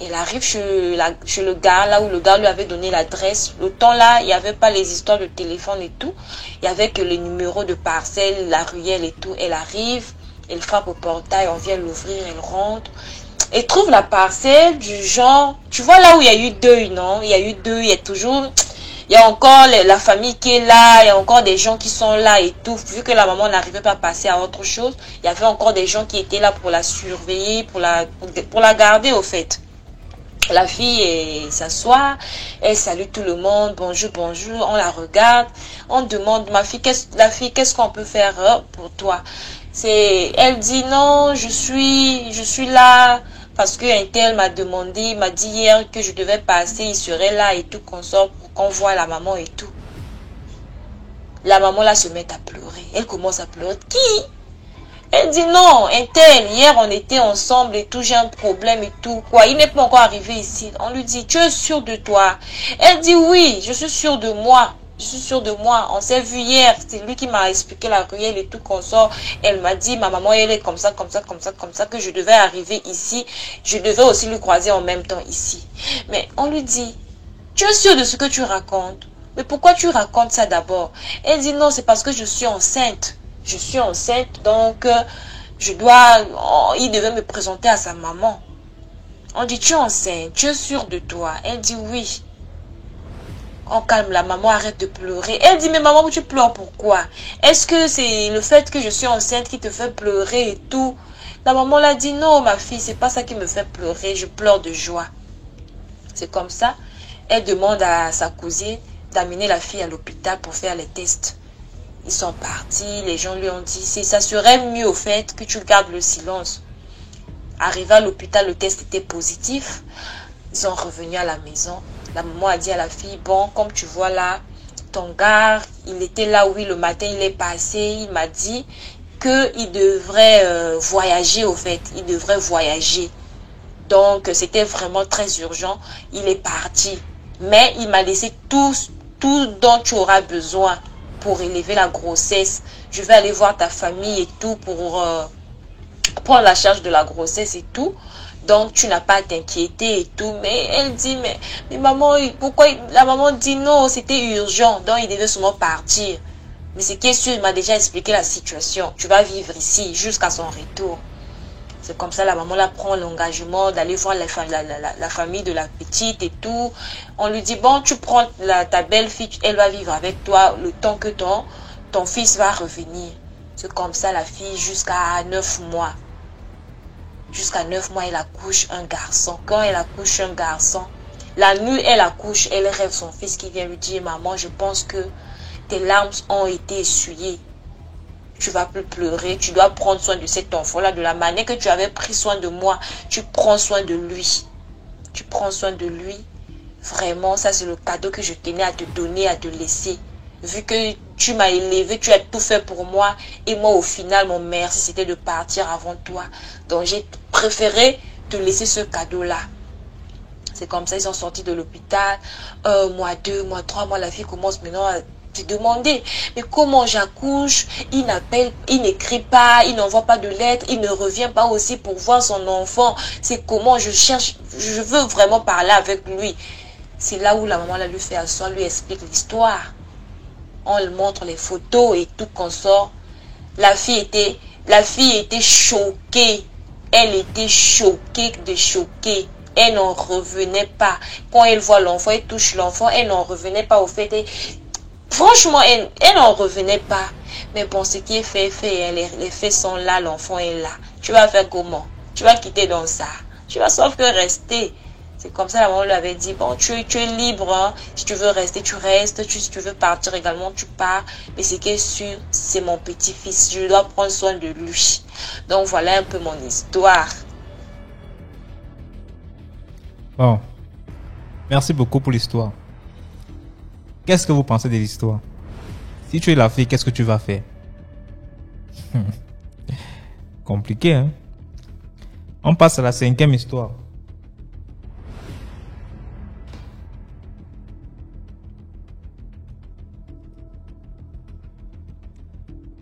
Elle arrive chez le gars, là où le gars lui avait donné l'adresse. Le temps là, il n'y avait pas les histoires de téléphone et tout. Il n'y avait que les numéros de parcelles, la ruelle et tout. Elle arrive, elle frappe au portail, on vient l'ouvrir, elle rentre. Elle trouve la parcelle du genre... Tu vois là où il y a eu deuil, non? Il y a eu deuil, il y a toujours... Il y a encore la famille qui est là, il y a encore des gens qui sont là et tout. Vu que la maman n'arrivait pas à passer à autre chose, il y avait encore des gens qui étaient là pour la surveiller, pour la garder au fait. La fille s'assoit, elle salue tout le monde, bonjour, bonjour, on la regarde, on demande, qu'est-ce qu'on peut faire pour toi? Elle dit non, je suis là parce qu'un tel m'a demandé, m'a dit hier que je devais passer, il serait là et tout, qu'on sort pour qu'on voit la maman et tout. La maman là se met à pleurer, elle commence à pleurer. Qui? Elle dit non, un tel, hier on était ensemble et tout, j'ai un problème et tout, quoi. Il n'est pas encore arrivé ici. On lui dit, tu es sûre de toi? Elle dit oui, je suis sûre de moi. Je suis sûre de moi. On s'est vu hier. C'est lui qui m'a expliqué la ruelle et tout qu'on sort. Elle m'a dit, ma maman, elle est comme ça, comme ça, comme ça, comme ça, que je devais arriver ici. Je devais aussi lui croiser en même temps ici. Mais on lui dit, tu es sûre de ce que tu racontes? Mais pourquoi tu racontes ça d'abord? Elle dit non, c'est parce que je suis enceinte. Je suis enceinte, donc il devait me présenter à sa maman. On dit, tu es enceinte, tu es sûre de toi? Elle dit oui. On calme la maman, arrête de pleurer. Elle dit, mais maman, tu pleures pourquoi? Est-ce que c'est le fait que je suis enceinte qui te fait pleurer et tout? La maman l'a dit, non ma fille, c'est pas ça qui me fait pleurer, je pleure de joie. C'est comme ça, elle demande à sa cousine d'amener la fille à l'hôpital pour faire les tests. Ils sont partis, les gens lui ont dit, ça serait mieux au fait que tu gardes le silence. Arrivé à l'hôpital, le test était positif. Ils sont revenus à la maison. La maman a dit à la fille, bon, comme tu vois là, ton gars, il était là, oui, le matin, il est passé. Il m'a dit qu'il devrait voyager au fait. Il devrait voyager. Donc, c'était vraiment très urgent. Il est parti. Mais il m'a laissé tout dont tu auras besoin pour élever la grossesse. Je vais aller voir ta famille et tout pour prendre la charge de la grossesse et tout. Donc, tu n'as pas à t'inquiéter et tout. Mais elle dit, mais maman, pourquoi? La maman dit non, c'était urgent. Donc, il devait seulement partir. Mais ce qui est sûr, il m'a déjà expliqué la situation. Tu vas vivre ici jusqu'à son retour. C'est comme ça, la maman là prend l'engagement d'aller voir la famille de la petite et tout. On lui dit, bon, tu prends ta belle-fille, elle va vivre avec toi le temps que ton fils va revenir. C'est comme ça, la fille, jusqu'à 9 mois. Jusqu'à 9 mois, elle accouche un garçon. Quand elle accouche un garçon, la nuit, elle accouche, elle rêve son fils qui vient lui dire, maman, je pense que tes larmes ont été essuyées. Tu vas plus pleurer, tu dois prendre soin de cet enfant-là, de la manière que tu avais pris soin de moi, tu prends soin de lui. Tu prends soin de lui. Vraiment, ça c'est le cadeau que je tenais à te donner, à te laisser. Vu que tu m'as élevé, tu as tout fait pour moi. Et moi, au final, mon merci, c'était de partir avant toi. Donc, j'ai préféré te laisser ce cadeau-là. C'est comme ça, ils sont sortis de l'hôpital. Mois 2, mois 3, mois, la fille commence maintenant à te demander, mais comment j'accouche? Il n'appelle, il n'écrit pas, il n'envoie pas de lettres, il ne revient pas aussi pour voir son enfant. C'est comment je cherche, je veux vraiment parler avec lui. C'est là où la maman la lui fait asseoir, lui explique l'histoire. On lui montre les photos et tout qu'on sort. La fille était choquée. Elle était choquée de choquée. Elle n'en revenait pas. Quand elle voit l'enfant, elle touche l'enfant, elle n'en revenait pas au fait. Franchement, elle n'en revenait pas. Mais bon, ce qui est fait, les faits sont là, l'enfant est là. Tu vas faire comment? Tu vas quitter dans ça. Tu vas sauf que rester. C'est comme ça, la maman lui avait dit, bon, tu es libre. Hein. Si tu veux rester, tu restes. Si tu veux partir également, tu pars. Mais ce qui est sûr, c'est mon petit-fils. Je dois prendre soin de lui. Donc, voilà un peu mon histoire. Bon. Merci beaucoup pour l'histoire. Qu'est-ce que vous pensez de l'histoire? Si tu es la fille, qu'est-ce que tu vas faire? Compliqué, hein? On passe à la 5e histoire.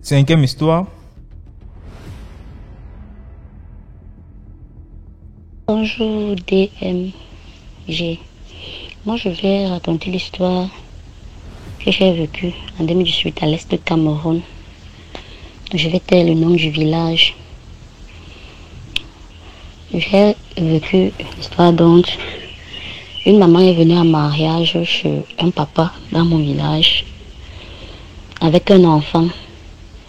Cinquième histoire. Bonjour DMG. Moi, je vais raconter l'histoire que j'ai vécue en 2018 à l'est de Cameroun. Je vais taire le nom du village. J'ai vécu l'histoire donc Une maman est venue en mariage chez un papa dans mon village avec un enfant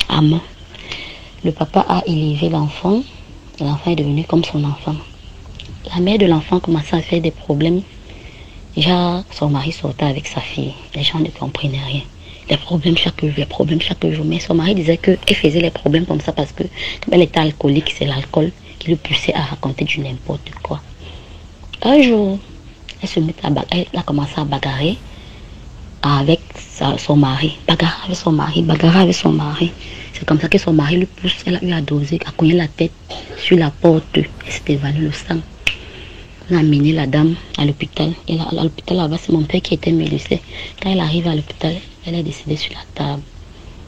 à main. Le papa a élevé l'enfant. L'enfant est devenu comme son enfant. La mère de l'enfant commençait à faire des problèmes. Déjà, son mari sortait avec sa fille. Les gens ne comprenaient rien. Les problèmes chaque jour. Mais son mari disait qu'elle faisait les problèmes comme ça parce que, comme elle était alcoolique, c'est l'alcool qui le poussait à raconter du n'importe quoi. Un jour, elle a commencé à bagarrer avec son mari. Bagarrer avec son mari. C'est comme ça que son mari le pousse. Elle a eu à doser, à cogner la tête sur la porte. Elle s'est évanouie le sang. On a amené la dame à l'hôpital. Et à l'hôpital là-bas, c'est mon père qui était médecin. Quand elle arrive à l'hôpital, elle est décédée sur la table.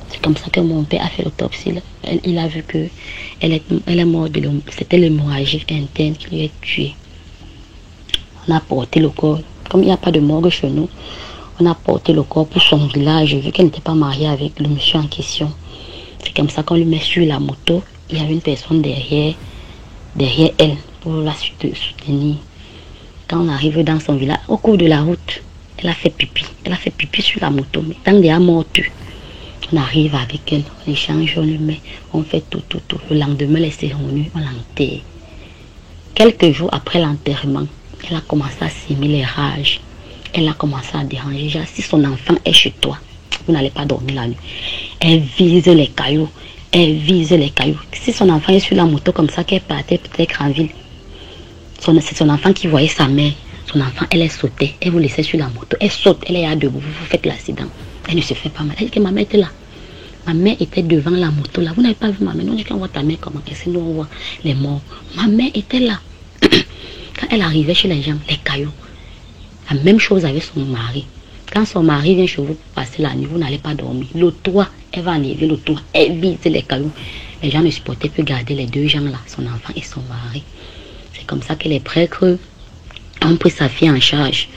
C'est comme ça que mon père a fait l'autopsie. Il a vu que elle est morte. C'était l'hémorragie interne qui lui a tué. On a porté le corps. Comme il n'y a pas de morgue chez nous, on a porté le corps pour son village, vu qu'elle n'était pas mariée avec le monsieur en question. C'est comme ça qu'on lui met sur la moto. Il y avait une personne derrière elle pour la soutenir. Quand on arrive dans son village, au cours de la route, elle a fait pipi. Elle a fait pipi sur la moto, mais tant qu'elle est morte, on arrive avec elle, on échange, on lui met, on fait tout. Le lendemain, elle s'est revenue, on l'enterre. Quelques jours après l'enterrement, elle a commencé à s'aimer les rages. Elle a commencé à déranger. Genre, si son enfant est chez toi, vous n'allez pas dormir la nuit. Elle vise les cailloux. Si son enfant est sur la moto comme ça, qu'elle partait peut-être en ville, c'est son enfant qui voyait sa mère. Son enfant, elle est sautée. Elle vous laissait sur la moto. Elle saute, elle est là debout. Vous faites l'accident. Elle ne se fait pas mal. Elle dit que ma mère était là. Ma mère était devant la moto là. Vous n'avez pas vu ma mère. Non, je dis qu'on voit ta mère comment. Et nous on voit les morts. Ma mère était là. Quand elle arrivait chez les gens, les cailloux. La même chose avec son mari. Quand son mari vient chez vous pour passer la nuit, vous n'allez pas dormir. Le toit, elle va enlever le toit. Elle vise les cailloux. Les gens ne supportaient plus garder les deux gens là, son enfant et son mari. C'est comme ça que les prêtres ont pris sa fille en charge.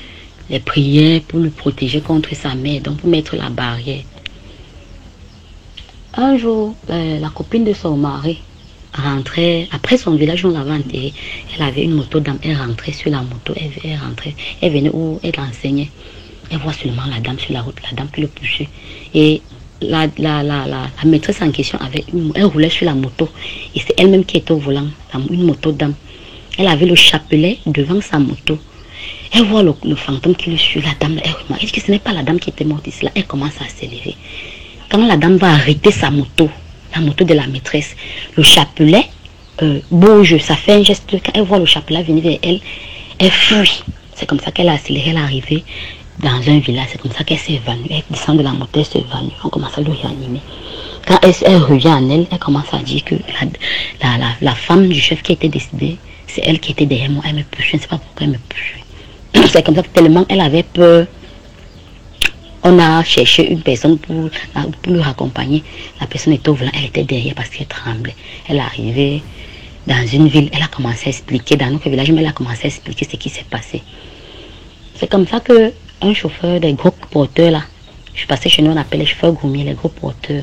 Les prières pour le protéger contre sa mère, donc pour mettre la barrière. Un jour, la copine de son mari rentrait, après son village, on l'avait enterré. Elle avait une moto d'âme, elle rentrait sur la moto, elle rentrait, elle venait où elle enseignait. Elle voit seulement la dame sur la route, la dame qui le poussait. Et la maîtresse en question, elle roulait sur la moto. Et c'est elle-même qui était au volant, une moto d'âme. Elle avait le chapelet devant sa moto. Elle voit le fantôme qui lui suit, la dame. Elle dit que ce n'est pas la dame qui était morte ici. Là, elle commence à accélérer. Quand la dame va arrêter sa moto, la moto de la maîtresse, le chapelet bouge, ça fait un geste. Quand elle voit le chapelet venir vers elle, elle fuit. C'est comme ça qu'elle a accéléré, elle est arrivée dans un village. C'est comme ça qu'elle s'est évanouie. Elle descend de la moto, elle s'est évanouie. On commence à le réanimer. Quand elle revient en elle, elle commence à dire que la femme du chef qui était décédée, c'est elle qui était derrière moi. Elle me pousse. Je ne sais pas pourquoi elle me pousse. C'est comme ça que tellement elle avait peur. On a cherché une personne pour le raccompagner. La personne était au volant, elle était derrière parce qu'elle tremblait. Elle est arrivée dans une ville, elle a commencé à expliquer, dans notre village, mais elle a commencé à expliquer ce qui s'est passé. C'est comme ça qu'un chauffeur des gros porteurs là, je passais chez nous, on appelle les chauffeurs groumiers, les gros porteurs.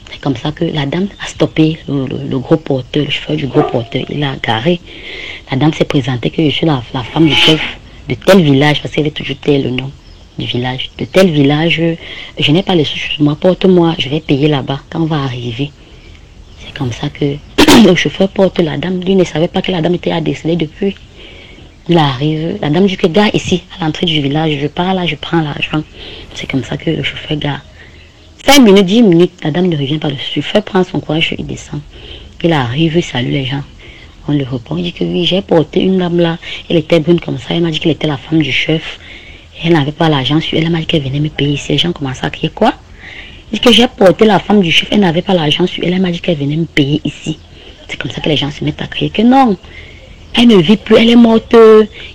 C'est comme ça que la dame a stoppé le gros porteur, le chauffeur du gros porteur, il a garé. La dame s'est présentée que je suis la femme du chef de tel village, parce qu'elle avait toujours tel le nom du village. De tel village, je n'ai pas les sous, moi, porte-moi, je vais payer là-bas quand on va arriver. C'est comme ça que le chauffeur porte la dame. Lui ne savait pas que la dame était décédée depuis. Il arrive, la dame dit que gare ici, à l'entrée du village, je pars là, je prends l'argent. C'est comme ça que le chauffeur gare. 5 minutes, 10 minutes, la dame ne revient pas. Le chauffeur prend son courage, il descend. Il arrive, il salue les gens. On le reprend, il dit que oui, j'ai porté une dame là, elle était brune comme ça, elle m'a dit qu'elle était la femme du chef. Elle n'avait pas l'argent sur elle, elle m'a dit qu'elle venait me payer ici. Les gens commençaient à crier quoi? Il dit que j'ai porté la femme du chef, elle n'avait pas l'argent sur elle, elle m'a dit qu'elle venait me payer ici. C'est comme ça que les gens se mettent à crier que non, elle ne vit plus, elle est morte.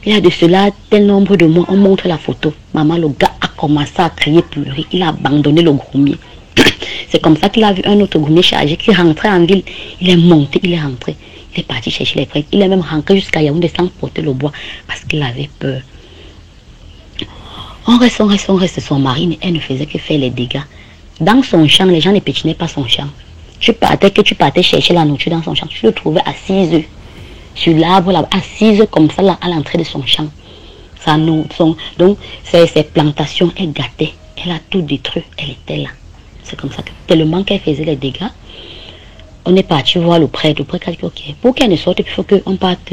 Il y a de cela tel nombre de mois, on montre la photo. Maman, le gars a commencé à crier, pleurer, il a abandonné le groumier. C'est comme ça qu'il a vu un autre groumier chargé qui rentrait en ville. Il est monté, il est rentré. Il est parti chercher les prêtres. Il est même rentré jusqu'à Yaoundé sans porter le bois parce qu'il avait peur. On reste. Son mari, elle ne faisait que faire les dégâts. Dans son champ, les gens ne pétinaient pas son champ. Tu partais chercher la nourriture dans son champ. Tu le trouvais assise sur l'arbre, là, assise comme ça là, à l'entrée de son champ. Donc, ses plantations, elle gâtait. Elle a tout détruit. Elle était là. C'est comme ça que, tellement qu'elle faisait les dégâts, on est parti voir le prêtre. Le prêtre a dit, ok, pour qu'elle ne sorte, il faut qu'on parte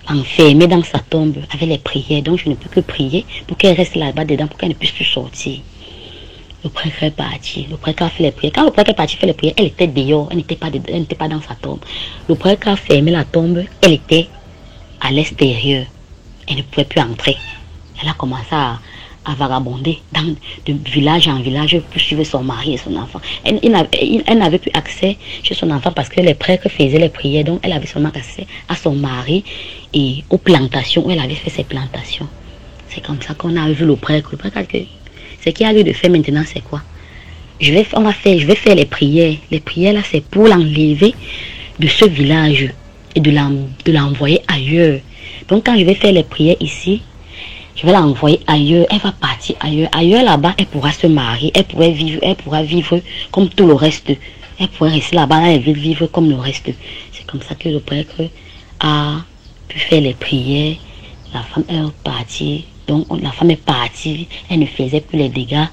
enfermer dans sa tombe avec les prières. Donc, je ne peux que prier pour qu'elle reste là-bas dedans, pour qu'elle ne puisse plus sortir. Le prêtre est parti. Le prêtre a fait les prières. Quand le prêtre est parti faire les prières, elle était dehors. Elle n'était pas dans sa tombe. Le prêtre a fermé la tombe. Elle était à l'extérieur. Elle ne pouvait plus entrer. Elle a commencé à vagabonder de village en village pour suivre son mari et son enfant. Elle n'avait plus accès chez son enfant parce que les prêtres faisaient les prières. Donc, elle avait seulement accès à son mari et aux plantations où elle avait fait ses plantations. C'est comme ça qu'on a vu le prêtre. Le prêtre a dit, ce qu'il y a lieu de faire maintenant, c'est quoi? Je vais faire les prières. Les prières, là, c'est pour l'enlever de ce village et de l'envoyer ailleurs. Donc, quand je vais faire les prières ici, je vais l'envoyer ailleurs. Elle va partir ailleurs. Ailleurs, là-bas, elle pourra se marier. Elle pourra vivre comme tout le reste. Elle pourrait rester là-bas, elle veut vivre comme le reste. C'est comme ça que le prêtre a pu faire les prières. La femme est partie. Donc, la femme est partie. Elle ne faisait plus les dégâts.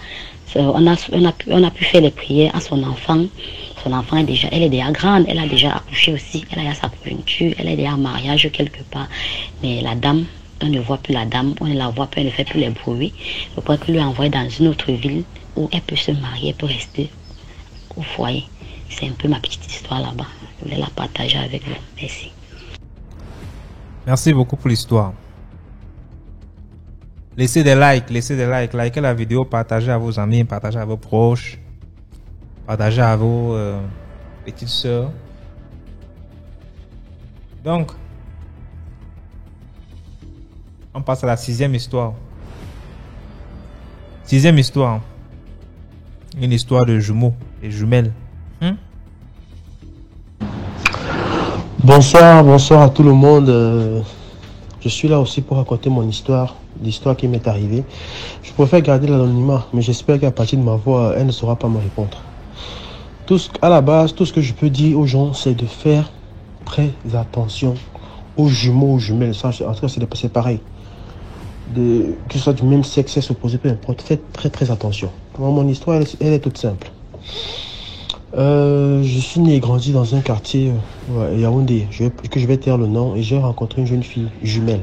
On a pu faire les prières à son enfant. Son enfant elle est déjà grande. Elle a déjà accouché aussi. Elle a déjà sa pointure. Elle est déjà en mariage quelque part. Mais la dame, on ne voit plus la dame. On ne la voit plus. Elle ne fait plus les bruits. Le prêtre lui a envoyé dans une autre ville où elle peut se marier. Elle peut rester au foyer. C'est un peu ma petite histoire là-bas. Je voulais la partager avec vous. Merci. Merci beaucoup pour l'histoire. Laissez des likes, likez la vidéo, partagez à vos amis, partagez à vos proches, partagez à vos petites sœurs. Donc, on passe à la 6e histoire. 6e histoire. Une histoire de jumeaux et jumelles. Bonsoir à tout le monde. Je suis là aussi pour raconter mon histoire, l'histoire qui m'est arrivée. Je préfère garder l'anonymat, mais j'espère qu'à partir de ma voix, elle ne saura pas me répondre. À la base, tout ce que je peux dire aux gens, c'est de faire très attention aux jumeaux, aux jumelles. Ça, en tout cas, c'est pareil. Que ce soit du même sexe, sexe opposé, peu importe. Faites très attention. Mon histoire, elle est toute simple. Je suis né et grandi dans un quartier Yaoundé, que je vais taire le nom, et j'ai rencontré une jeune fille jumelle.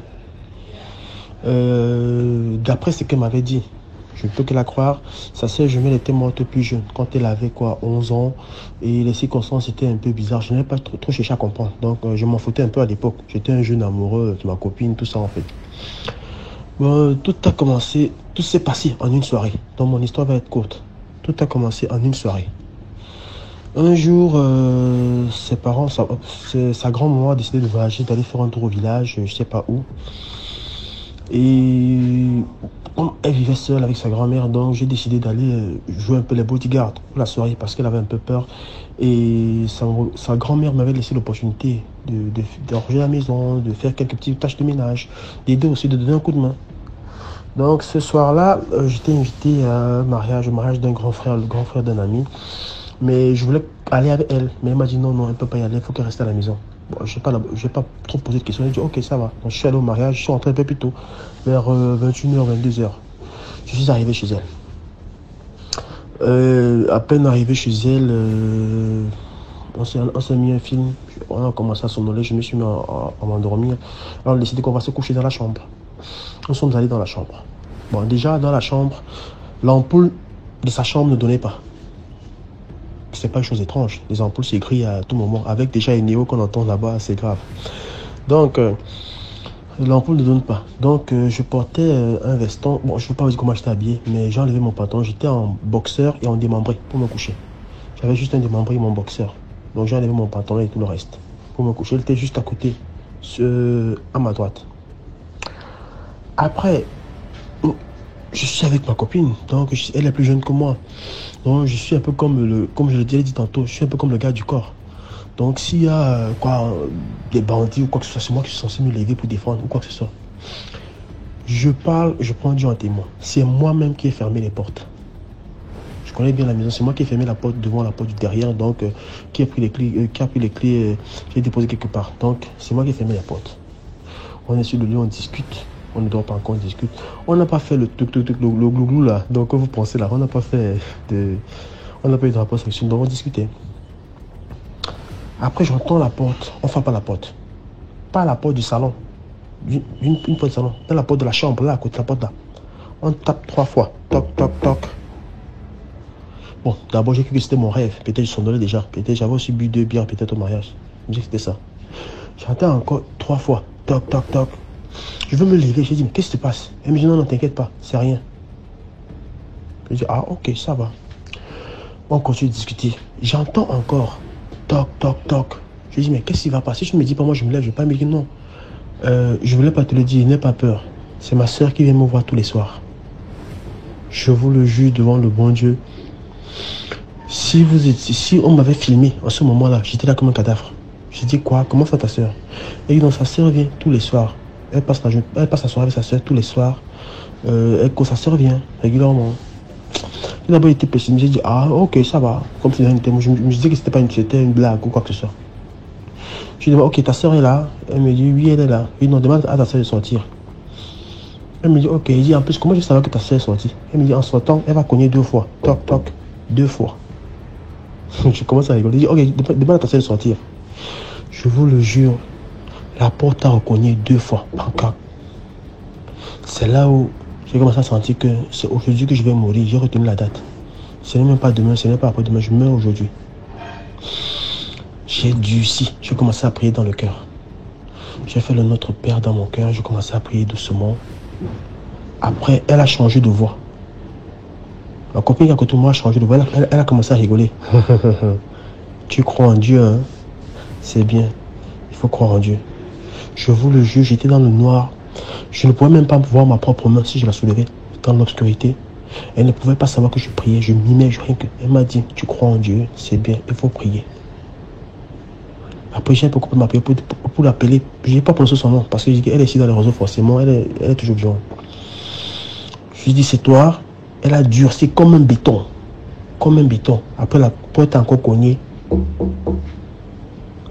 D'après ce qu'elle m'avait dit, je ne peux que la croire, sa sœur jumelle était morte plus jeune, quand elle avait 11 ans, et les circonstances étaient un peu bizarres. Je n'avais pas trop cherché à comprendre, donc je m'en foutais un peu à l'époque. J'étais un jeune amoureux de ma copine, tout ça en fait. Tout s'est passé en une soirée, donc mon histoire va être courte. Tout a commencé en une soirée. Un jour, ses parents, sa grand-maman a décidé de voyager, d'aller faire un tour au village, je sais pas où. Et elle vivait seule avec sa grand-mère, donc j'ai décidé d'aller jouer un peu les bodyguards pour la soirée parce qu'elle avait un peu peur. Et sa grand-mère m'avait laissé l'opportunité de ranger la maison, de faire quelques petites tâches de ménage, d'aider aussi, de donner un coup de main. Donc ce soir-là, j'étais invité à un mariage, au mariage d'un grand frère, le grand frère d'un ami. Mais je voulais aller avec elle. Mais elle m'a dit non, elle ne peut pas y aller, il faut qu'elle reste à la maison. Bon, je vais pas trop poser de questions. Elle a dit ok, ça va. Donc, je suis allé au mariage, je suis rentré un peu plus tôt, vers 21h, 22h. Je suis arrivé chez elle. À peine arrivé chez elle, on s'est mis un film. On a commencé à somnoler, je me suis mis à m'endormir. Alors on a décidé qu'on va se coucher dans la chambre. Nous sommes allés dans la chambre. Bon, déjà dans la chambre, l'ampoule de sa chambre ne donnait pas. C'est pas une chose étrange. Les ampoules s'égrillent à tout moment. Avec déjà une néo qu'on entend là-bas, c'est grave. Donc, l'ampoule ne donne pas. Donc, je portais un veston. Bon, je ne veux pas vous dire comment j'étais habillé, mais j'ai enlevé mon pantalon. J'étais en boxeur et en démembré pour me coucher. J'avais juste un démembré et mon boxeur. Donc, j'ai enlevé mon pantalon et tout le reste pour me coucher. Elle était juste à côté, à ma droite. Après, je suis avec ma copine. Donc, elle est plus jeune que moi. Donc, je suis un peu comme je l'ai déjà dit tantôt, je suis un peu comme le gars du corps. Donc, s'il y a des bandits ou quoi que ce soit, c'est moi qui suis censé me lever pour défendre ou quoi que ce soit. Je prends Dieu en témoin. C'est moi-même qui ai fermé les portes. Je connais bien la maison, c'est moi qui ai fermé la porte devant, la porte du derrière, donc qui a pris les clés, j'ai déposé quelque part. Donc, c'est moi qui ai fermé la porte. On est sur le lit, on discute. On ne dort pas encore, on discute. On n'a pas fait le glou là. Donc, vous pensez là, on n'a pas fait de. On n'a pas eu de rapport sexuel, donc on discutait. Après, j'entends la porte. On frappe à la porte. Pas à la porte du salon. Une porte du salon. Dans la porte de la chambre, là, à côté de la porte là. On tape 3 fois. Toc, toc, toc. Bon, d'abord, j'ai cru que c'était mon rêve. Peut-être je sonnais déjà. Peut-être j'avais aussi bu 2 bières, peut-être au mariage. Je me dis que c'était ça. J'entends encore 3 fois. Toc, toc, toc. Je veux me lever. J'ai dit, mais qu'est-ce qui se passe? Elle me dit, non, non, t'inquiète pas, c'est rien. Je dis, ah, ok, ça va. On continue de discuter. J'entends encore. Toc, toc, toc. Je dis, mais qu'est-ce qui va passer? Je me dis pas, moi, je me lève, je vais pas me dire non. Je voulais pas te le dire, n'aie pas peur. C'est ma soeur qui vient me voir tous les soirs. Je vous le jure devant le bon Dieu. Si on m'avait filmé en ce moment-là, j'étais là comme un cadavre. J'ai dit quoi? Comment ça ta soeur? Et donc sa soeur vient tous les soirs. Elle passe la soirée avec sa soeur tous les soirs. Sa soeur vient régulièrement. J'ai d'abord été pessimiste. J'ai dit ah ok ça va. Comme si je me disais que c'était une blague ou quoi que ce soit. Je lui dis ok ta soeur est là. Elle me dit oui elle est là. Je lui dis non demande à ta soeur de sortir. Elle me dit ok. Il dit en plus comment je savais que ta soeur est sortie? Elle me dit en sortant elle va cogner 2 fois. Toc toc 2 fois. Je commence à rigoler. Je dis ok demande à ta soeur de sortir. Je vous le jure, la porte a recogné 2 fois. Encore. C'est là où j'ai commencé à sentir que c'est aujourd'hui que je vais mourir. J'ai retenu la date. Ce n'est même pas demain, ce n'est pas après-demain. Je meurs aujourd'hui. J'ai dû j'ai commencé à prier dans le cœur. J'ai fait le Notre Père dans mon cœur. J'ai commencé à prier doucement. Après, elle a changé de voix. Ma copine qui est à côté de moi a changé de voix. Elle a commencé à rigoler. Tu crois en Dieu, hein? C'est bien. Il faut croire en Dieu. Je vous le jure, j'étais dans le noir. Je ne pouvais même pas voir ma propre main si je la soulevais dans l'obscurité. Elle ne pouvait pas savoir que je priais. Je mimais, rien que. Elle m'a dit, tu crois en Dieu, c'est bien, il faut prier. Après, j'ai un peu coupé ma prière pour l'appeler. Je n'ai pas prononcé son nom parce qu'elle est ici dans le réseau forcément. Elle est toujours vivante. Je lui ai dit, c'est toi. Elle a durci comme un béton. Comme un béton. Après, la porte a encore cogné.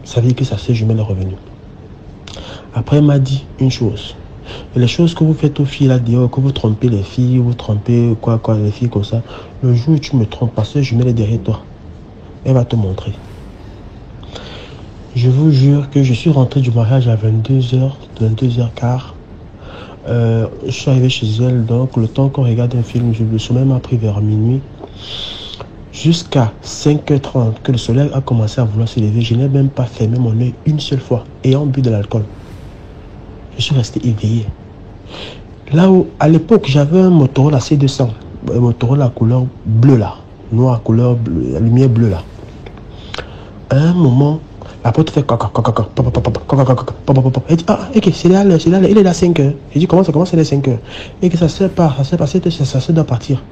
Ça veut dire que sa sœur jumelle est revenue. Après, elle m'a dit une chose. Les choses que vous faites aux filles là dehors, que vous trompez les filles, vous trompez les filles comme ça, le jour où tu me trompes, ma sœur jumelle est derrière toi. Elle va te montrer. Je vous jure que je suis rentré du mariage à 22h, 22h15. Je suis arrivé chez elle, donc le temps qu'on regarde un film, le sommeil m'a pris vers minuit. Jusqu'à 5h30 que le soleil a commencé à vouloir se lever, je n'ai même pas fermé mon œil une seule fois, ayant bu de l'alcool. Je suis resté éveillé. Là où, à l'époque, j'avais un Motorola C200, un Motorola couleur bleue là, noir couleur bleue, la lumière bleue là. À un moment, la porte fait caca. Elle dit ah ok c'est là, il est là 5h. J'ai dit comment ça commence, il est 5h. Et que ça sert pas, ça doit partir.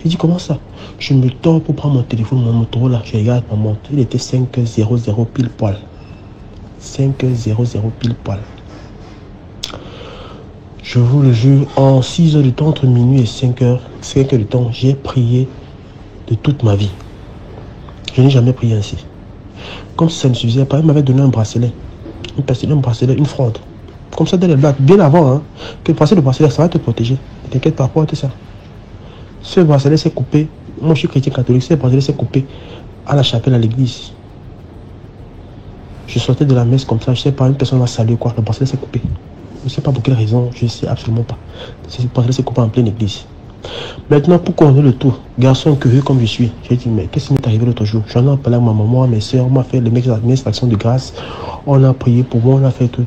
J'ai dit comment ça? Je me tords pour prendre mon téléphone, mon Motorola, je regarde ma montre. Il était 5h00 pile poil. 5h00 pile poil. Je vous le jure, en 6 heures de temps, entre minuit et 5 heures de temps, j'ai prié de toute ma vie. Je n'ai jamais prié ainsi. Comme ça ne suffisait pas, il m'avait donné un bracelet. Une fronde. Comme ça dans les blagues, bien avant, hein, que passer le bracelet, ça va te protéger. Ne t'inquiète pas, pour tout ça. Ce bracelet s'est coupé. Moi, je suis chrétien catholique. Ce bracelet s'est coupé à la chapelle, à l'église. Je sortais de la messe comme ça. Je ne sais pas, une personne m'a salué quoi. Le bracelet s'est coupé. Je ne sais pas pour quelle raison. Je ne sais absolument pas. Ce bracelet s'est coupé en pleine église. Maintenant, pour couronner le tout, garçon curieux comme je suis, j'ai dit, mais qu'est-ce qui m'est arrivé l'autre jour? J'en ai parlé à ma maman, à mes soeurs, on m'a fait mes actions de grâce. On a prié pour moi, on a fait tout.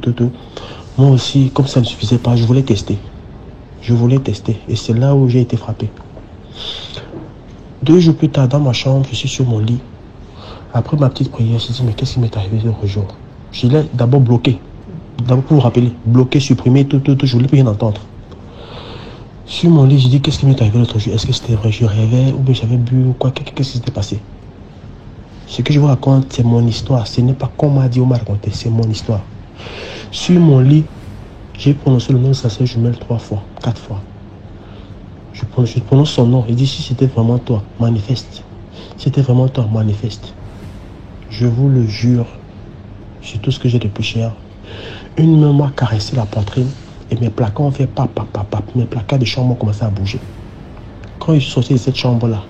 Moi aussi, comme ça ne suffisait pas, je voulais tester. Et c'est là où j'ai été frappé. 2 jours plus tard, dans ma chambre, je suis sur mon lit. Après ma petite prière, je me suis dit, mais qu'est-ce qui m'est arrivé l'autre jour? Je l'ai d'abord bloqué. D'abord pour vous rappeler, bloqué, supprimé, tout, je voulais plus rien entendre. Sur mon lit, j'ai dit, qu'est-ce qui m'est arrivé l'autre jour? Est-ce que c'était vrai? Je rêvais ou bien j'avais bu ou quoi? Qu'est-ce qui s'était passé? Ce que je vous raconte, c'est mon histoire. Ce n'est pas comme m'a dit ou m'a raconté, c'est mon histoire. Sur mon lit, j'ai prononcé le nom de sa sœur jumelle 3 fois, 4 fois. Je prononce son nom. Il dit, si c'était vraiment toi, manifeste. Si c'était vraiment toi, manifeste. Je vous le jure, c'est tout ce que j'ai de plus cher. Une main m'a caressé la poitrine Et mes placards ont fait pap. Mes placards de chambre ont commencé à bouger. Quand je suis sorti de cette chambre-là,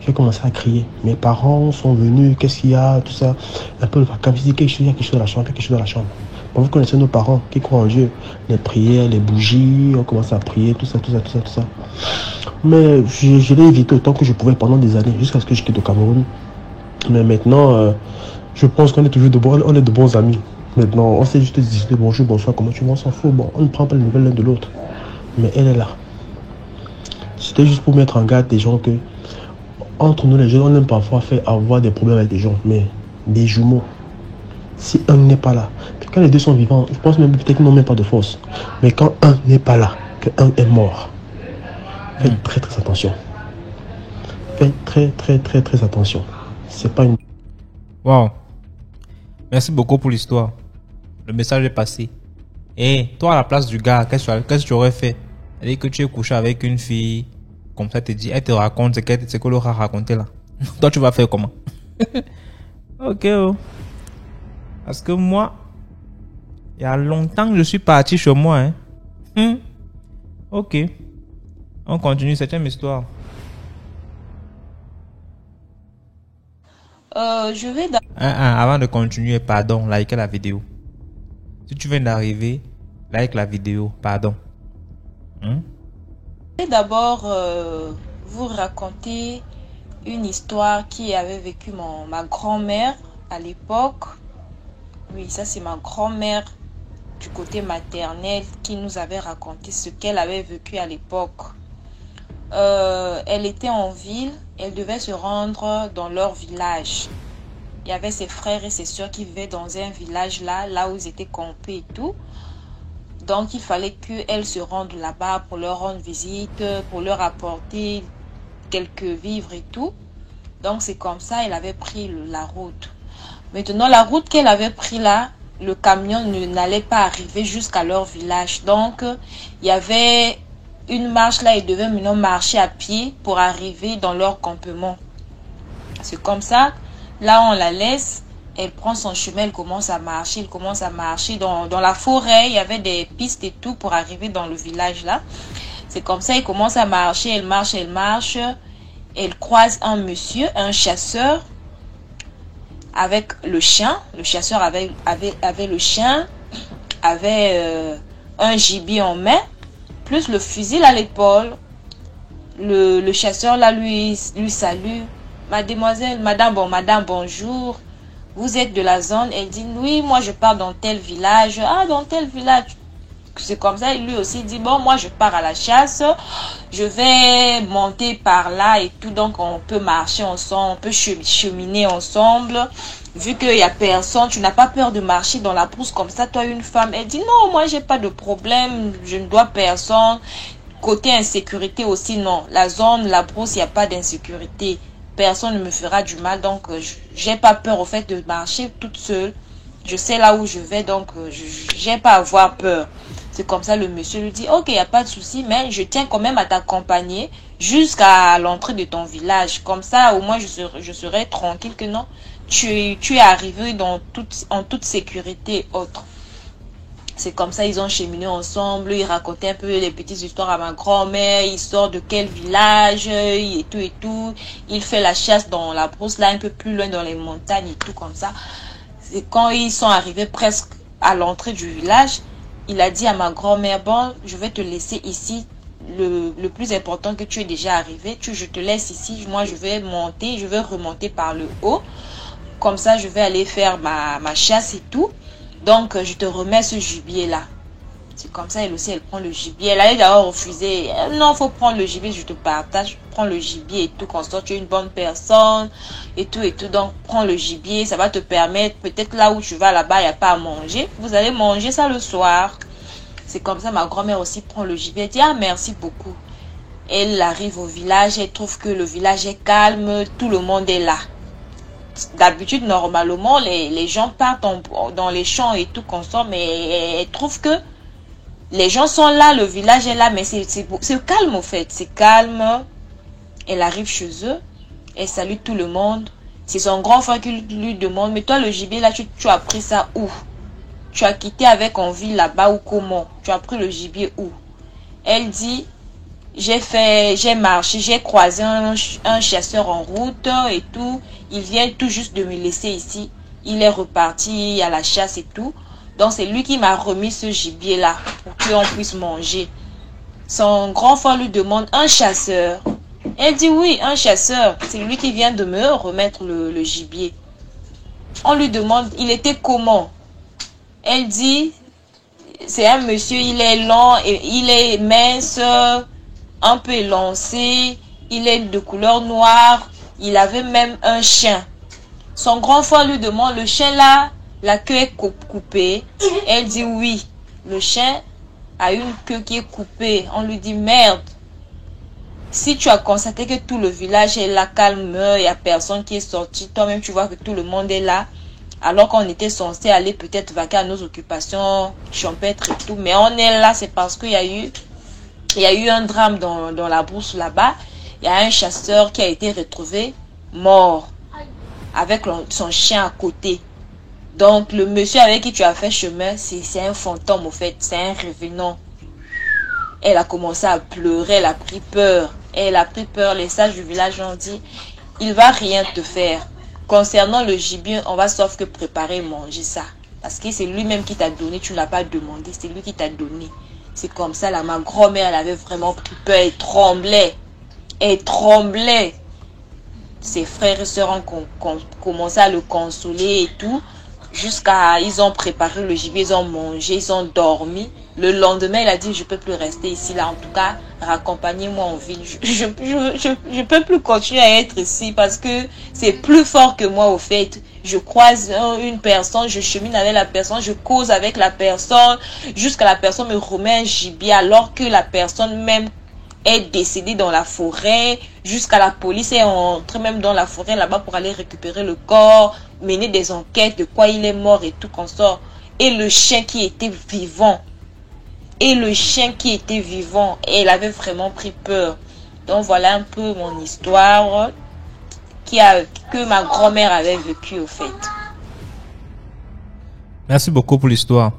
j'ai commencé à crier. Mes parents sont venus, qu'est-ce qu'il y a, tout ça. Un peu, comme je dis, il y a quelque chose dans la chambre, quelque chose dans la chambre. Bon, vous connaissez nos parents qui croient en Dieu. Les prières, les bougies, on commence à prier, tout ça. Mais je l'ai évité autant que je pouvais pendant des années, jusqu'à ce que je quitte au Cameroun. Mais maintenant, je pense qu'on est toujours de bons amis. Maintenant, on sait juste discuter bonjour, bonsoir, comment tu vas, on s'en fout. Bon, on ne prend pas les nouvelles l'un de l'autre. Mais elle est là. C'était juste pour mettre en garde des gens que, entre nous les jeunes, on aime parfois faire avoir des problèmes avec des gens. Mais des jumeaux, si un n'est pas là, quand les deux sont vivants, je pense même peut-être qu'ils n'ont même pas de force. Mais quand un n'est pas là, que un est mort, faites très attention. Faites très attention. C'est pas une... Wow. Merci beaucoup pour l'histoire. Le message est passé. Et toi, à la place du gars, qu'est-ce que tu aurais fait? C'est-à-dire que tu es couché avec une fille, comme ça, elle te raconte ce que l'autre a raconté là. Toi, tu vas faire comment? Ok. Parce que moi, il y a longtemps que je suis parti chez moi. Ok. On continue, c'est une histoire. Je vais Avant de continuer, pardon, likez la vidéo. Si tu viens d'arriver, like la vidéo, pardon. Je vais d'abord vous raconter une histoire qui avait vécu ma grand-mère à l'époque. Oui, ça c'est ma grand-mère du côté maternel qui nous avait raconté ce qu'elle avait vécu à l'époque. Elle était en ville, elle devait se rendre dans leur village. Il y avait ses frères et ses soeurs qui vivaient dans un village là où ils étaient campés et tout. Donc il fallait qu'elle se rende là-bas pour leur rendre visite, pour leur apporter quelques vivres et tout. Donc c'est comme ça, elle avait pris la route. Maintenant, la route qu'elle avait pris là, le camion n'allait pas arriver jusqu'à leur village. Donc il y avait une marche là, ils devaient maintenant marcher à pied pour arriver dans leur campement. C'est comme ça, là on la laisse, elle prend son chemin, elle commence à marcher, dans la forêt, il y avait des pistes et tout pour arriver dans le village là. C'est comme ça, elle commence à marcher, elle marche, elle croise un monsieur, un chasseur avec le chien. Le chasseur avait le chien, avait un gibier en main, plus le fusil à l'épaule. Le chasseur là lui salue. Mademoiselle, madame, bonjour. Vous êtes de la zone? Elle dit oui, moi je pars dans tel village. Ah, dans tel village. C'est comme ça, lui aussi dit bon, moi je pars à la chasse. Je vais monter par là et tout. Donc on peut marcher ensemble, on peut cheminer ensemble. Vu qu'il n'y a personne, tu n'as pas peur de marcher dans la brousse comme ça, toi une femme. Elle dit non, moi j'ai pas de problème, je ne dois personne. Côté insécurité aussi, non. La zone, la brousse, il n'y a pas d'insécurité. Personne ne me fera du mal, donc j'ai pas peur au fait de marcher toute seule. Je sais là où je vais, donc j'ai pas à avoir peur. C'est comme ça, le monsieur lui dit ok, il n'y a pas de souci, mais je tiens quand même à t'accompagner jusqu'à l'entrée de ton village. Comme ça, au moins je serai tranquille que non, tu es arrivé en toute sécurité autre. C'est comme ça, ils ont cheminé ensemble, ils racontaient un peu les petites histoires à ma grand-mère, il sort de quel village, et tout. Il fait la chasse dans la brousse, là, un peu plus loin dans les montagnes et tout comme ça. C'est quand ils sont arrivés presque à l'entrée du village, il a dit à ma grand-mère, bon, je vais te laisser ici. Le plus important que tu es déjà arrivé, je te laisse ici, moi je vais remonter par le haut. Comme ça, je vais aller faire ma chasse et tout. Donc, je te remets ce gibier-là. C'est comme ça, elle aussi, elle prend le gibier. Elle allait d'abord refuser. Non, faut prendre le gibier, je te partage. Prends le gibier et tout, comme ça, tu es une bonne personne et tout. Donc, prends le gibier, ça va te permettre, peut-être là où tu vas là-bas, il n'y a pas à manger. Vous allez manger ça le soir. C'est comme ça, ma grand-mère aussi prend le gibier. Elle dit, ah, merci beaucoup. Elle arrive au village, elle trouve que le village est calme, tout le monde est là. D'habitude, normalement, les gens partent dans les champs et tout comme ça, mais elle trouve que les gens sont là, le village est là, mais c'est calme au fait, c'est calme. Elle arrive chez eux, elle salue tout le monde. C'est son grand frère qui lui demande, mais toi le gibier là, tu as pris ça où? tu as quitté avec envie là-bas ou comment? Tu as pris le gibier où? Elle dit, j'ai marché, j'ai croisé un chasseur en route et tout. Il vient tout juste de me laisser ici. Il est reparti à la chasse et tout. Donc c'est lui qui m'a remis ce gibier-là pour qu'on puisse manger. Son grand frère lui demande, un chasseur? Elle dit oui, un chasseur. C'est lui qui vient de me remettre le gibier. On lui demande, il était comment? Elle dit, c'est un monsieur, il est lent, et il est mince, un peu élancé, il est de couleur noire, il avait même un chien. Son grand frère lui demande, le chien là, la queue est coupée? Elle dit oui, le chien a une queue qui est coupée. On lui dit, merde, si tu as constaté que tout le village est là, calme, il n'y a personne qui est sorti, toi-même tu vois que tout le monde est là, alors qu'on était censé aller peut-être vaquer à nos occupations champêtres et tout, mais on est là, c'est parce qu'il y a eu un drame dans la brousse là-bas. Il y a un chasseur qui a été retrouvé mort avec son chien à côté. Donc le monsieur avec qui tu as fait chemin, c'est un fantôme au fait, c'est un revenant. Elle a commencé à pleurer, elle a pris peur. Elle a pris peur, les sages du village ont dit, il va rien te faire. Concernant le gibier, on va sauf que préparer et manger ça. Parce que c'est lui-même qui t'a donné, tu ne l'as pas demandé, c'est lui qui t'a donné. C'est comme ça, là, ma grand-mère, elle avait vraiment pris peur, elle tremblait. Elle tremblait. Ses frères et sœurs ont commencé à le consoler et tout. Jusqu'à, ils ont préparé le gibier, ils ont mangé, ils ont dormi. Le lendemain, il a dit, je peux plus rester ici, là. En tout cas, raccompagnez-moi en ville. Je peux plus continuer à être ici parce que c'est plus fort que moi, au fait. Je croise une personne, je chemine avec la personne, je cause avec la personne, jusqu'à la personne me remet un gibier alors que la personne même est décédée dans la forêt, jusqu'à la police est entrée même dans la forêt là-bas pour aller récupérer le corps, mener des enquêtes de quoi il est mort et tout consort. Et le chien qui était vivant. Et le chien qui était vivant. Et elle avait vraiment pris peur. Donc voilà un peu mon histoire que ma grand-mère avait vécue au fait. Merci beaucoup pour l'histoire.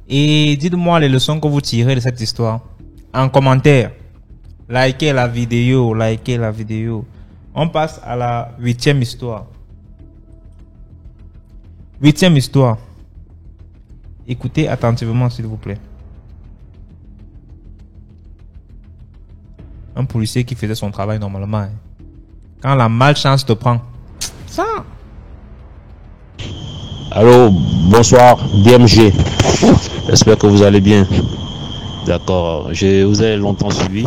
Et dites-moi les leçons que vous tirez de cette histoire. En commentaire. Likez la vidéo. Likez la vidéo. On passe à la 8e histoire. 8e histoire. Écoutez attentivement s'il vous plaît. Un policier qui faisait son travail normalement. Hein. Quand la malchance te prend. Ça. Allô, bonsoir, DMG. J'espère que vous allez bien. D'accord, je vous ai longtemps suivi.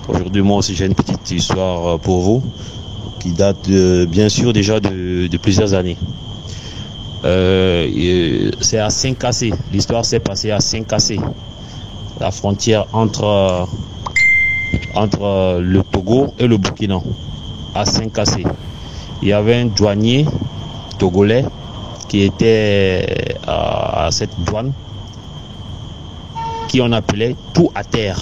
Aujourd'hui, moi aussi, j'ai une petite histoire pour vous qui date bien sûr déjà de plusieurs années. C'est à Saint-Cassé. L'histoire s'est passée à Saint-Cassé, la frontière entre le Togo et le Burkina. À Saint-Cassé, il y avait un douanier togolais qui était à cette douane, qui on appelait tout à terre.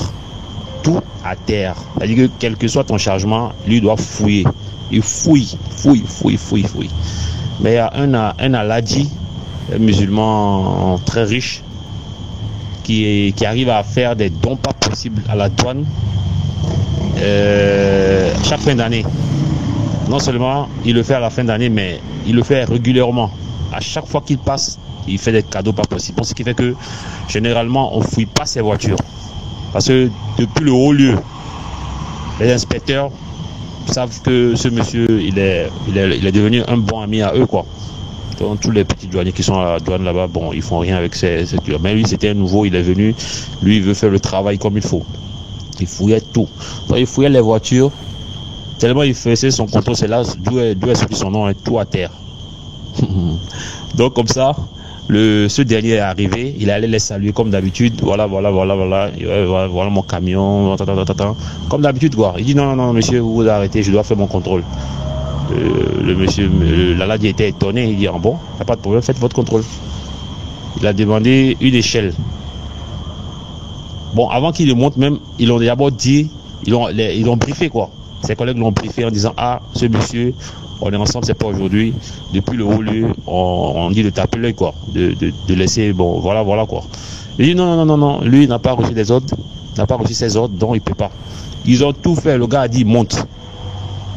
Tout à terre. C'est-à-dire que quel que soit ton chargement, lui doit fouiller. Il fouille. Mais il y a un Aladji, un musulman très riche, qui arrive à faire des dons pas possibles à la douane chaque fin d'année. Non seulement il le fait à la fin d'année, mais il le fait régulièrement. À chaque fois qu'il passe, il fait des cadeaux pas possibles. Ce qui fait que généralement on fouille pas ses voitures. Parce que depuis le haut lieu, les inspecteurs savent que ce monsieur, il est devenu un bon ami à eux, quoi. Donc tous les petits douaniers qui sont à la douane là-bas, bon, ils font rien avec ces douaniers. Mais lui, c'était un nouveau, il est venu, lui, il veut faire le travail comme il faut. Il fouillait tout. Donc il fouillait les voitures. Tellement il faisait son contrôle, c'est là d'où est sorti son nom, tout à terre. Donc comme ça, ce dernier est arrivé, il allait les saluer comme d'habitude. Voilà mon camion, comme d'habitude quoi. Il dit non monsieur, vous arrêtez, je dois faire mon contrôle. Le monsieur, l'Aladji était étonné, il dit bon, il n'y a pas de problème, faites votre contrôle. Il a demandé une échelle. Bon, avant qu'il le monte même, ils l'ont d'abord dit, ils l'ont briefé quoi. Ses collègues l'ont briefé en disant, ah, ce monsieur, on est ensemble, c'est pas aujourd'hui. Depuis le haut lieu, on dit de taper l'œil, quoi. De laisser, bon, voilà, quoi. Il dit, non. Lui, il n'a pas reçu des ordres. Il n'a pas reçu ses ordres, donc il peut pas. Ils ont tout fait. Le gars a dit, monte.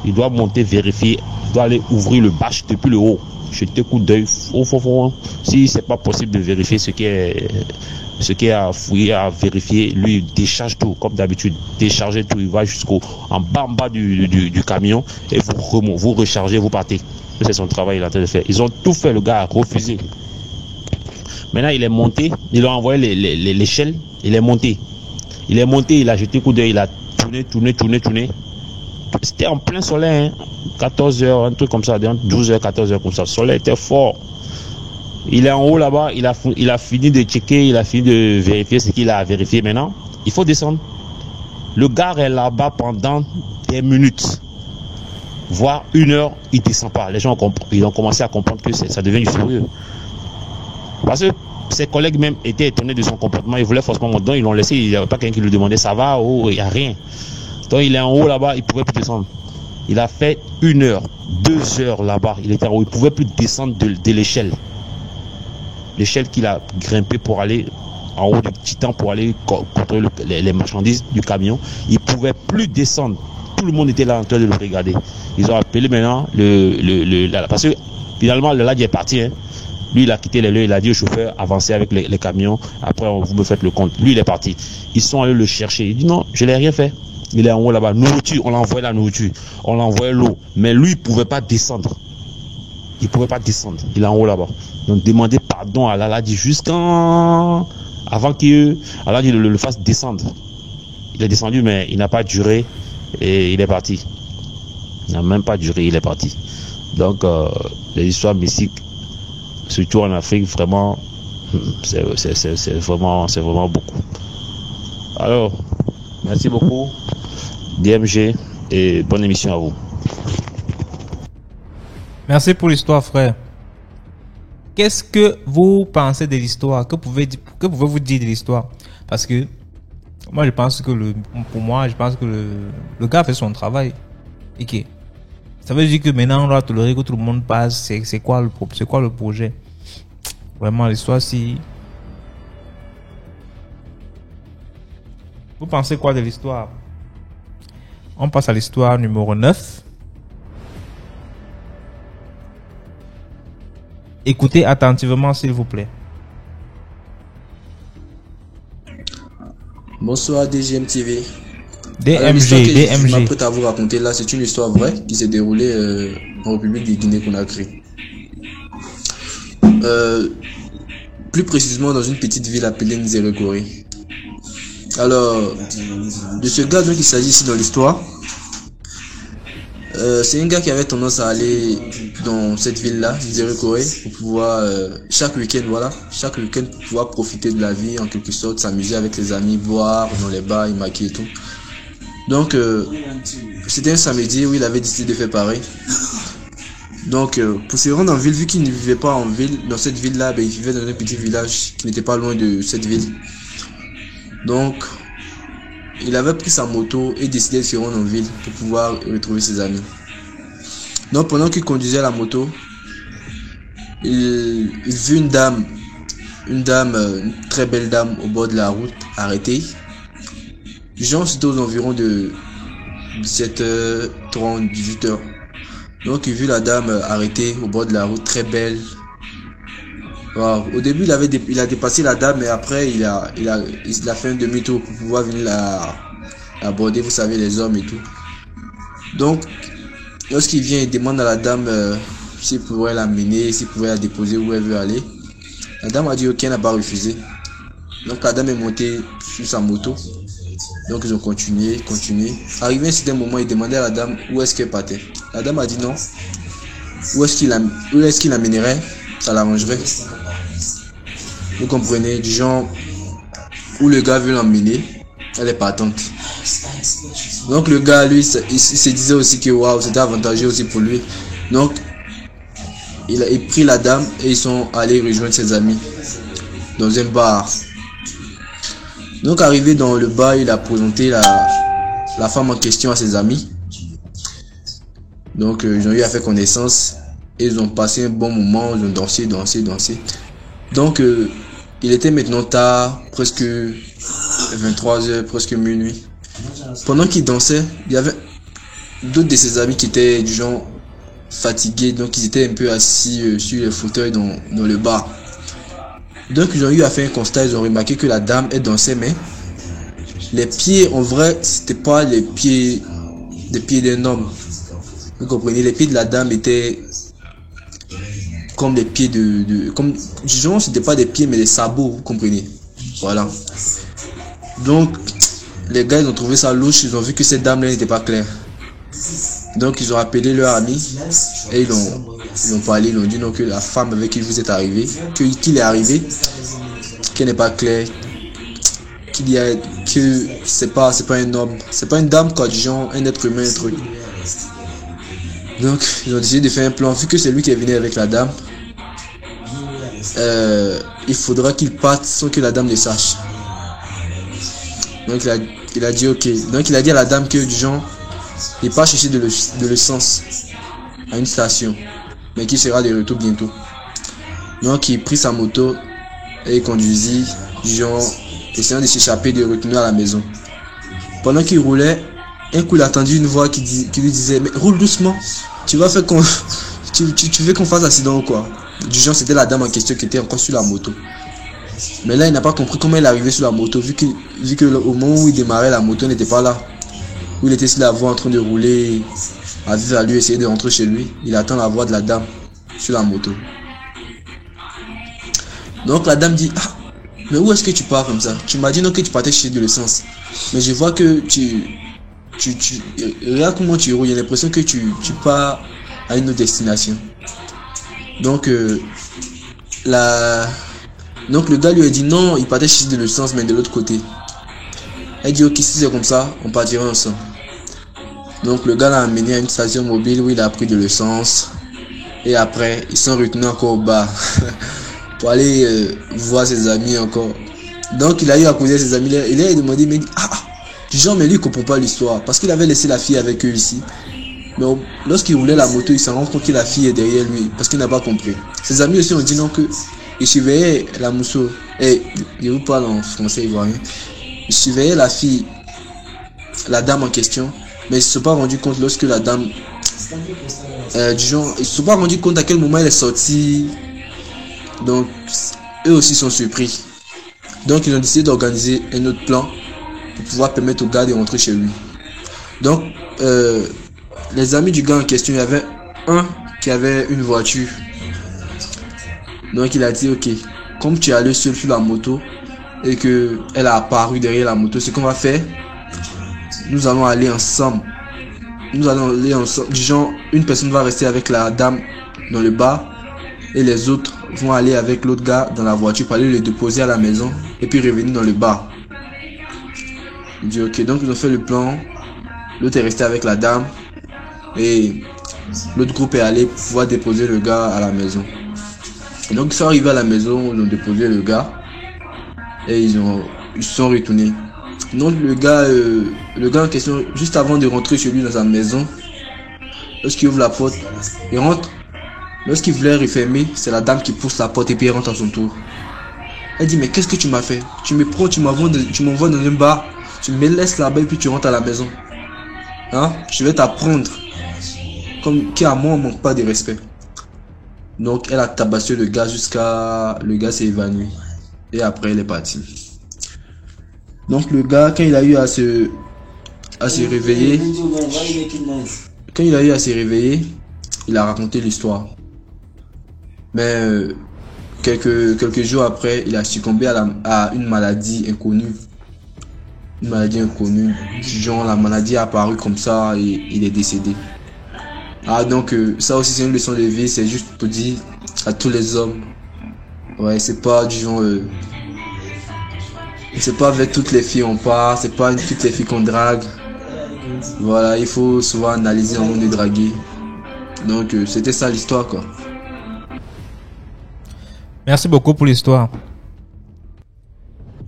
Il doit monter, vérifier. Il doit aller ouvrir le bâche depuis le haut. Jeter coup d'œil. Si c'est pas possible de vérifier ce qui est à fouiller, à vérifier, lui, il décharge tout, comme d'habitude. Décharger tout, il va en bas du camion et vous rechargez, vous partez. C'est son travail, il est en train de faire. Ils ont tout fait, le gars a refusé. Maintenant, il est monté, ils ont envoyé l'échelle, il est monté. Il a jeté coup d'œil, il a tourné. C'était en plein soleil, hein. 14h, un truc comme ça, 12h, 14h comme ça. Le soleil était fort. Il est en haut là-bas, il a fini de checker, il a fini de vérifier ce qu'il a à vérifier. Maintenant, il faut descendre. Le gars est là-bas pendant des minutes, voire 1 heure, il ne descend pas. Les gens ils ont commencé à comprendre que ça devient du sérieux. Parce que ses collègues même étaient étonnés de son comportement, ils voulaient forcément monter. Donc ils l'ont laissé, il n'y avait pas quelqu'un qui lui demandait ça va, oh, il n'y a rien. Donc il est en haut là-bas, il ne pouvait plus descendre. Il a fait 1 heure, 2 heures là-bas, il était en haut, il ne pouvait plus descendre de l'échelle. L'échelle qu'il a grimpé pour aller en haut du titan, pour aller contrôler les marchandises du camion, il ne pouvait plus descendre. Tout le monde était là en train de le regarder. Ils ont appelé maintenant parce que finalement le ladie est parti, hein. Lui il a quitté les lieux, il a dit au chauffeur avancez avec les camions, après vous me faites le compte. Lui il est parti. Ils sont allés le chercher. Il dit non, je n'ai rien fait. Il est en haut là-bas, nourriture, on l'a envoyé la nourriture, on l'a envoyé l'eau, mais lui il ne pouvait pas descendre. Il ne pouvait pas descendre, il est en haut là-bas. Donc demandez pardon à l'Aladi avant qu'il le fasse descendre. Il est descendu mais il n'a pas duré et il est parti. Il n'a même pas duré, il est parti. Donc les histoires mystiques, surtout en Afrique, vraiment, c'est vraiment beaucoup. Alors, merci beaucoup, DMG, et bonne émission à vous. Merci pour l'histoire, frère. Qu'est-ce que vous pensez de l'histoire? Que pouvez-vous dire de l'histoire? Parce que moi, je pense que le gars fait son travail. Ok. Ça veut dire que maintenant, on doit tolérer que tout le monde passe. C'est quoi le projet? Vraiment, l'histoire, si... Vous pensez quoi de l'histoire? On passe à l'histoire numéro 9. Écoutez attentivement, s'il vous plaît. Bonsoir DGM TV. DMG. Je m'apprête à vous raconter là, c'est une histoire vraie qui s'est déroulée en République de Guinée-Conakry. Plus précisément dans une petite ville appelée Nzérékoré. Alors, de ce gars dont il s'agit ici dans l'histoire, c'est un gars qui avait tendance à aller dans cette ville-là, Nzérékoré, pour pouvoir, chaque week-end, pour pouvoir profiter de la vie en quelque sorte, s'amuser avec ses amis, boire dans les bars, il maquille et tout. Donc, c'était un samedi où il avait décidé de faire pareil. Donc, pour se rendre en ville, vu qu'il ne vivait pas en ville, dans cette ville-là, il vivait dans un petit village qui n'était pas loin de cette ville. Donc, il avait pris sa moto et décidé de se rendre en ville pour pouvoir retrouver ses amis. Donc, pendant qu'il conduisait la moto, il vit une très belle dame au bord de la route, arrêtée. Genre, c'était aux environs de 17h30, 18h. Donc, il vit la dame arrêtée au bord de la route, très belle. Wow. Au début, il a dépassé la dame, mais après, il a fait un demi-tour pour pouvoir venir aborder, vous savez, les hommes et tout. Donc, lorsqu'il vient, il demande à la dame s'il pourrait l'amener, s'il pourrait la déposer où elle veut aller. La dame a dit ok, elle n'a pas refusé. Donc, la dame est montée sur sa moto. Donc, ils ont continué. Arrivé à un certain moment, il demandait à la dame où est-ce qu'elle partait. La dame a dit non. Où est-ce qu'il l'amènerait? Ça l'arrangerait. Vous comprenez, du genre où le gars veut l'emmener, elle est partante. Donc le gars, lui, il se disait aussi que waouh, c'était avantageux aussi pour lui. Donc il a pris la dame et ils sont allés rejoindre ses amis dans un bar. Donc arrivé dans le bar, il a présenté la femme en question à ses amis. Donc ils ont eu à faire connaissance et ils ont passé un bon moment, ils ont dansé. Donc il était maintenant tard, presque 23h, presque minuit. Pendant qu'ils dansaient, il y avait d'autres de ses amis qui étaient du genre fatigués, donc ils étaient un peu assis sur les fauteuils dans le bar. Donc ils ont eu à faire un constat, ils ont remarqué que la dame elle dansait, mais les pieds en vrai c'était pas les pieds d'un homme. Vous comprenez, les pieds de la dame étaient comme les pieds comme disons c'était pas des pieds mais des sabots, vous comprenez. Voilà. Donc les gars ils ont trouvé ça louche, ils ont vu que cette dame là n'était pas claire. Donc ils ont appelé leur ami et ils ont parlé, ils ont dit non, que la femme avec qui vous êtes arrivé, qu'il est arrivé, qu'elle n'est pas claire, que c'est pas un homme, c'est pas une dame quoi, du genre un être humain, un truc. Donc ils ont décidé de faire un plan, vu que c'est lui qui est venu avec la dame, il faudra qu'il parte sans que la dame le sache. Donc il a dit ok, donc il a dit à la dame que du genre il part chercher de l'essence à une station, mais qui sera de retour bientôt. Donc il prit sa moto et il conduisit, genre essayant de s'échapper, de retourner à la maison. Pendant qu'il roulait, un coup il a entendu une voix qui lui disait mais roule doucement, tu vas faire tu veux qu'on fasse accident ou quoi. Du genre c'était la dame en question qui était encore sur la moto. Mais là il n'a pas compris comment il est arrivé sur la moto, vu que au moment où il démarrait la moto n'était pas là. Où il était sur la voie en train de rouler à vive allure, essayer de rentrer chez lui. Il attend la voix de la dame sur la moto. Donc la dame dit ah, mais où est-ce que tu pars comme ça? Tu m'as dit non que tu partais chercher de l'essence, mais je vois que tu regarde comment tu roules, j'ai l'impression que tu pars à une autre destination. Donc donc le gars lui a dit non, il partait chercher de l'essence mais de l'autre côté. Elle dit ok, si c'est comme ça on partira ensemble. Donc le gars l'a amené à une station mobile où il a pris de l'essence. Et après ils sont retournés encore au bar pour aller voir ses amis encore. Donc il a eu à causer ses amis. Il a demandé mais du genre mais lui il comprend pas l'histoire, parce qu'il avait laissé la fille avec eux ici. Mais lorsqu'il roulait la moto il s'en rend compte que la fille est derrière lui, parce qu'il n'a pas compris. Ses amis aussi ont dit non, que il surveillait la mousseau. Et je vous parle en français ivoirien. Il surveillait la fille, la dame en question, mais ils se sont pas rendu compte lorsque la dame du genre, ils se sont pas rendu compte à quel moment elle est sortie. Donc eux aussi sont surpris. Donc ils ont décidé d'organiser un autre plan pour pouvoir permettre au gars de rentrer chez lui. Donc les amis du gars en question, il y avait un qui avait une voiture. Donc il a dit ok, comme tu es allé seul sur la moto et que elle a apparu derrière la moto, ce qu'on va faire, nous allons aller ensemble. Du genre, une personne va rester avec la dame dans le bar et les autres vont aller avec l'autre gars dans la voiture pour aller le déposer à la maison et puis revenir dans le bar. Il dit ok, donc ils ont fait le plan. L'autre est resté avec la dame et l'autre groupe est allé pouvoir déposer le gars à la maison. Et donc ils sont arrivés à la maison, ils ont déposé le gars et ils sont retournés. Donc le gars en question, juste avant de rentrer chez lui dans sa maison, lorsqu'il ouvre la porte, il rentre. Lorsqu'il voulait refermer, c'est la dame qui pousse la porte et puis il rentre à son tour. Elle dit mais qu'est-ce que tu m'as fait? Tu me prends, tu m'envoies dans un bar, tu me laisses là-bas et puis tu rentres à la maison. Hein? Je vais t'apprendre. Comme qui à moi on manque pas de respect. Donc elle a tabassé le gars jusqu'à le gars s'est évanoui. Et après elle est partie. Donc le gars, quand il a eu à se réveiller, il a raconté l'histoire. Mais quelques jours après, il a succombé à une maladie inconnue. Une maladie inconnue. Genre la maladie est apparue comme ça et il est décédé. Ah donc ça aussi c'est une leçon de vie, c'est juste pour dire à tous les hommes. Ouais, c'est pas du genre c'est pas avec toutes les filles on part, c'est pas toutes les filles qu'on drague. Voilà, il faut souvent analyser avant de draguer. Donc c'était ça l'histoire quoi. Merci beaucoup pour l'histoire.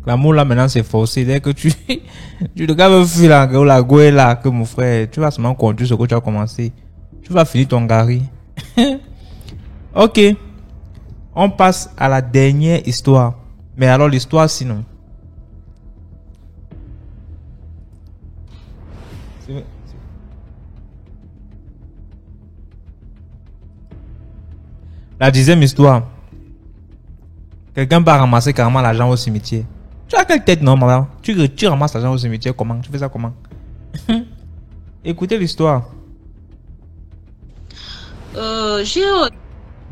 L'amour là maintenant c'est forcé. Dès que tu le gars veut fuir la gueule là, que mon frère, tu vas seulement conduire ce que tu as commencé. Tu vas finir ton gari. Ok. On passe à la dernière histoire. Mais alors l'histoire sinon. La 10e histoire. Quelqu'un va ramasser carrément l'argent au cimetière. Tu as quelle tête, non, maman? Tu ramasses l'argent au cimetière, comment? Tu fais ça comment? Écoutez l'histoire.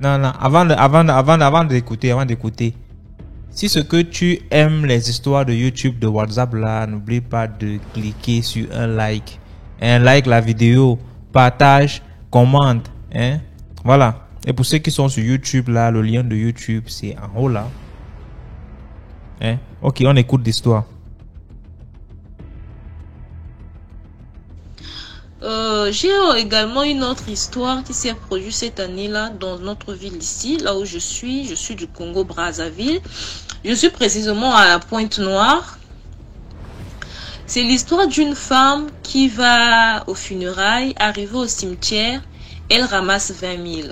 Non, avant d'écouter. Si ce que tu aimes les histoires de YouTube, de WhatsApp là, n'oublie pas de cliquer sur un like. La vidéo, partage, commente, hein. Voilà. Et pour ceux qui sont sur YouTube là, le lien de YouTube c'est en haut là. Hein? Ok, on écoute l'histoire. J'ai également une autre histoire qui s'est produite cette année-là dans notre ville ici, là où je suis du Congo-Brazzaville. Je suis précisément à la Pointe-Noire. C'est l'histoire d'une femme qui va aux funérailles, arriver au cimetière, elle ramasse 20 000.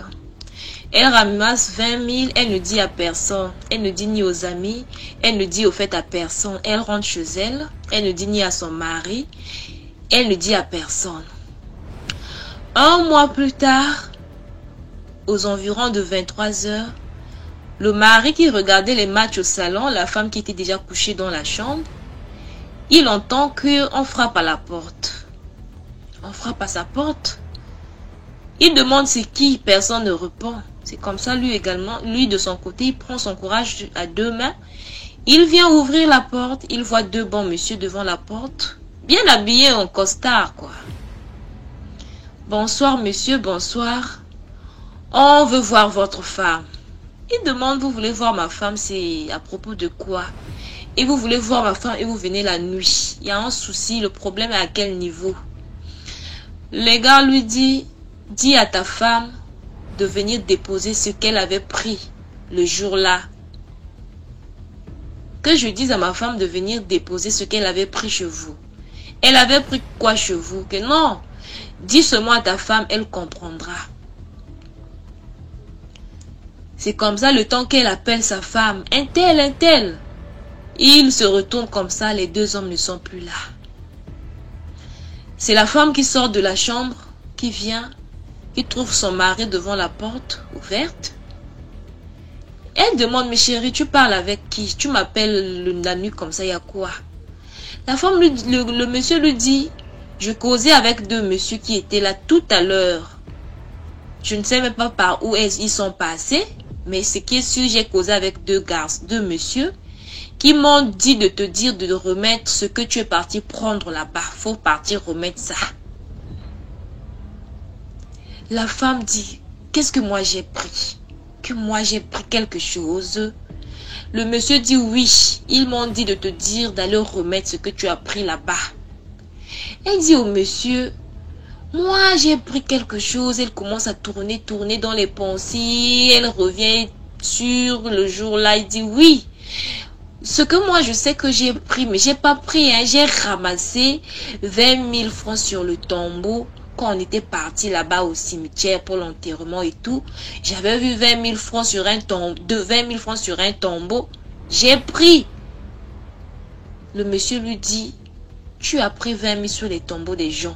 Elle ramasse 20 000, elle ne dit à personne, elle ne dit ni aux amis, elle ne dit au fait à personne. Elle rentre chez elle, elle ne dit ni à son mari, elle ne dit à personne. Un mois plus tard, aux environs de 23 heures, le mari qui regardait les matchs au salon, la femme qui était déjà couchée dans la chambre, il entend qu'on frappe à la porte. On frappe à sa porte. Il demande c'est qui, personne ne répond. C'est comme ça, lui également, lui de son côté, il prend son courage à deux mains. Il vient ouvrir la porte, il voit deux bons messieurs devant la porte, bien habillés en costard, quoi. Bonsoir, monsieur, bonsoir. On veut voir votre femme. Il demande, vous voulez voir ma femme, c'est à propos de quoi? Et vous voulez voir ma femme et vous venez la nuit. Il y a un souci, le problème est à quel niveau? Le gars lui dit, dis à ta femme de venir déposer ce qu'elle avait pris le jour-là. Que je dise à ma femme de venir déposer ce qu'elle avait pris chez vous. Elle avait pris quoi chez vous? Que non, dis seulement à ta femme, elle comprendra. C'est comme ça le temps qu'elle appelle sa femme. Un tel. Il se retourne comme ça, les deux hommes ne sont plus là. C'est la femme qui sort de la chambre, qui vient, qui trouve son mari devant la porte ouverte. Elle demande, mais chérie, tu parles avec qui? Tu m'appelles la nuit comme ça, il y a quoi? La femme, le monsieur lui dit, je causais avec deux messieurs qui étaient là tout à l'heure. Je ne sais même pas par où ils sont passés, mais ce qui est sûr, j'ai causé avec deux messieurs qui m'ont dit de te dire de remettre ce que tu es parti prendre là-bas. Faut partir remettre ça. La femme dit, qu'est-ce que moi j'ai pris? Que moi j'ai pris quelque chose? Le monsieur dit, oui, ils m'ont dit de te dire d'aller remettre ce que tu as pris là-bas. Elle dit au monsieur, moi j'ai pris quelque chose. Elle commence à tourner dans les pensées. Elle revient sur le jour-là. Elle dit, oui, ce que moi je sais que j'ai pris, mais j'ai pas pris, hein, j'ai ramassé 20 000 francs sur le tombeau. Quand on était parti là-bas au cimetière pour l'enterrement et tout, j'avais vu 20 000 francs sur un tombeau. J'ai pris. Le monsieur lui dit, tu as pris 20 000 sur les tombeaux des gens.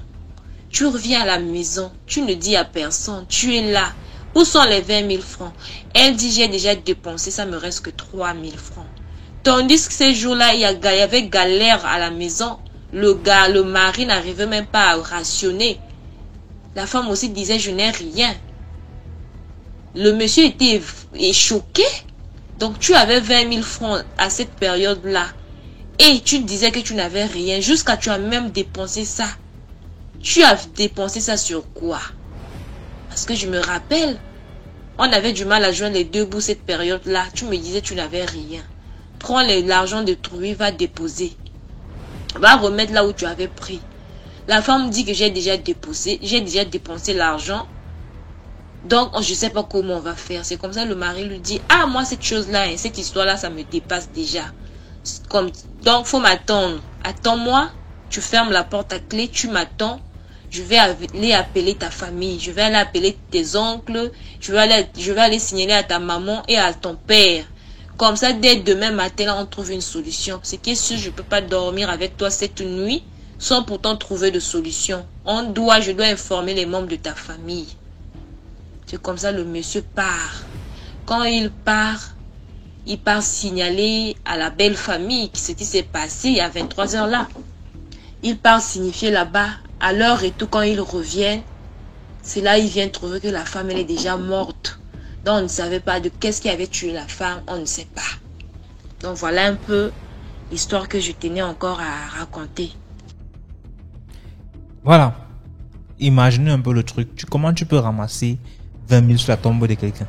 Tu reviens à la maison, tu ne dis à personne, tu es là. Où sont les 20 000 francs? Elle dit, j'ai déjà dépensé, ça me reste que 3 000 francs. Tandis que ces jours-là, il y avait galère à la maison. Le mari n'arrivait même pas à rationner. La femme aussi disait, je n'ai rien. Le monsieur était choqué. Donc tu avais 20 000 francs à cette période-là. Et tu disais que tu n'avais rien. Jusqu'à tu as même dépensé ça. Tu as dépensé ça sur quoi? Parce que je me rappelle, on avait du mal à joindre les deux bouts cette période-là. Tu me disais tu n'avais rien. Prends l'argent de Trouille, va déposer. Va remettre là où tu avais pris. La femme dit que j'ai déjà dépensé l'argent. Donc, je ne sais pas comment on va faire. C'est comme ça, le mari lui dit, ah, moi, cette chose-là, hein, cette histoire-là, ça me dépasse déjà. Donc, il faut m'attendre. Attends-moi, tu fermes la porte à clé, tu m'attends. je vais aller appeler ta famille, je vais aller appeler tes oncles, je vais aller signaler à ta maman et à ton père. Comme ça, dès demain matin, là, on trouve une solution. Ce qui est sûr, je ne peux pas dormir avec toi cette nuit sans pourtant trouver de solution. Je dois informer les membres de ta famille. C'est comme ça, le monsieur part. Quand il part signaler à la belle famille ce qui s'est passé il y a 23 heures là. Il part signifier là-bas. À l'heure et tout, quand il revient, c'est là il vient trouver que la femme, elle est déjà morte. Donc, on ne savait pas de qu'est-ce qui avait tué la femme. On ne sait pas. Donc, voilà un peu l'histoire que je tenais encore à raconter. Voilà. Imaginez un peu le truc. Comment tu peux ramasser 20 000 sur la tombe de quelqu'un?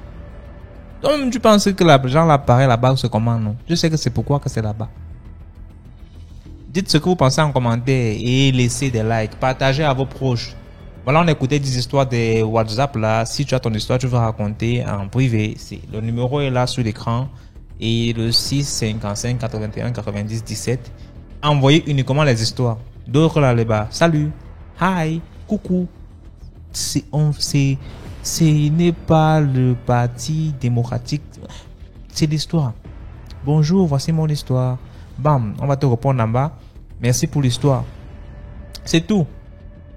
Donc, tu penses que l'argent là paraît là-bas ou c'est comment? Non. Je sais que c'est pourquoi que c'est là-bas. Dites ce que vous pensez en commentaire et laissez des likes. Partagez à vos proches. Voilà, on écoutait des histoires de WhatsApp là. Si tu as ton histoire, tu veux raconter en privé. Le numéro est là sur l'écran. Et le 6 55 81 90 17. Envoyez uniquement les histoires. D'autres là là-bas. Salut. Hi. Coucou. Ce n'est pas le parti démocratique. C'est l'histoire. Bonjour, voici mon histoire. Bam, on va te répondre en bas. Merci pour l'histoire. C'est tout.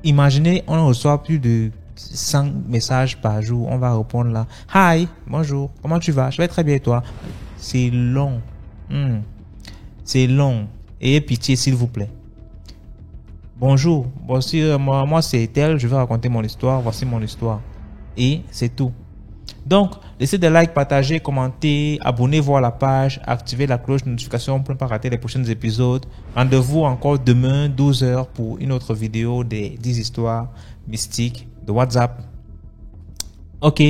Imaginez, on reçoit plus de 100 messages par jour. On va répondre là. Hi, bonjour, comment tu vas? Je vais très bien et toi? C'est long. C'est long. Ayez pitié s'il vous plaît. Bonjour, voici, moi c'est tel, je vais raconter mon histoire. Voici mon histoire. Et c'est tout. Donc, laissez des likes, partagez, commentez, abonnez-vous à la page, activez la cloche de notification pour ne pas rater les prochains épisodes. Rendez-vous encore demain, 12h, pour une autre vidéo des 10 histoires mystiques de WhatsApp. Ok,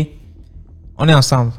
on est ensemble.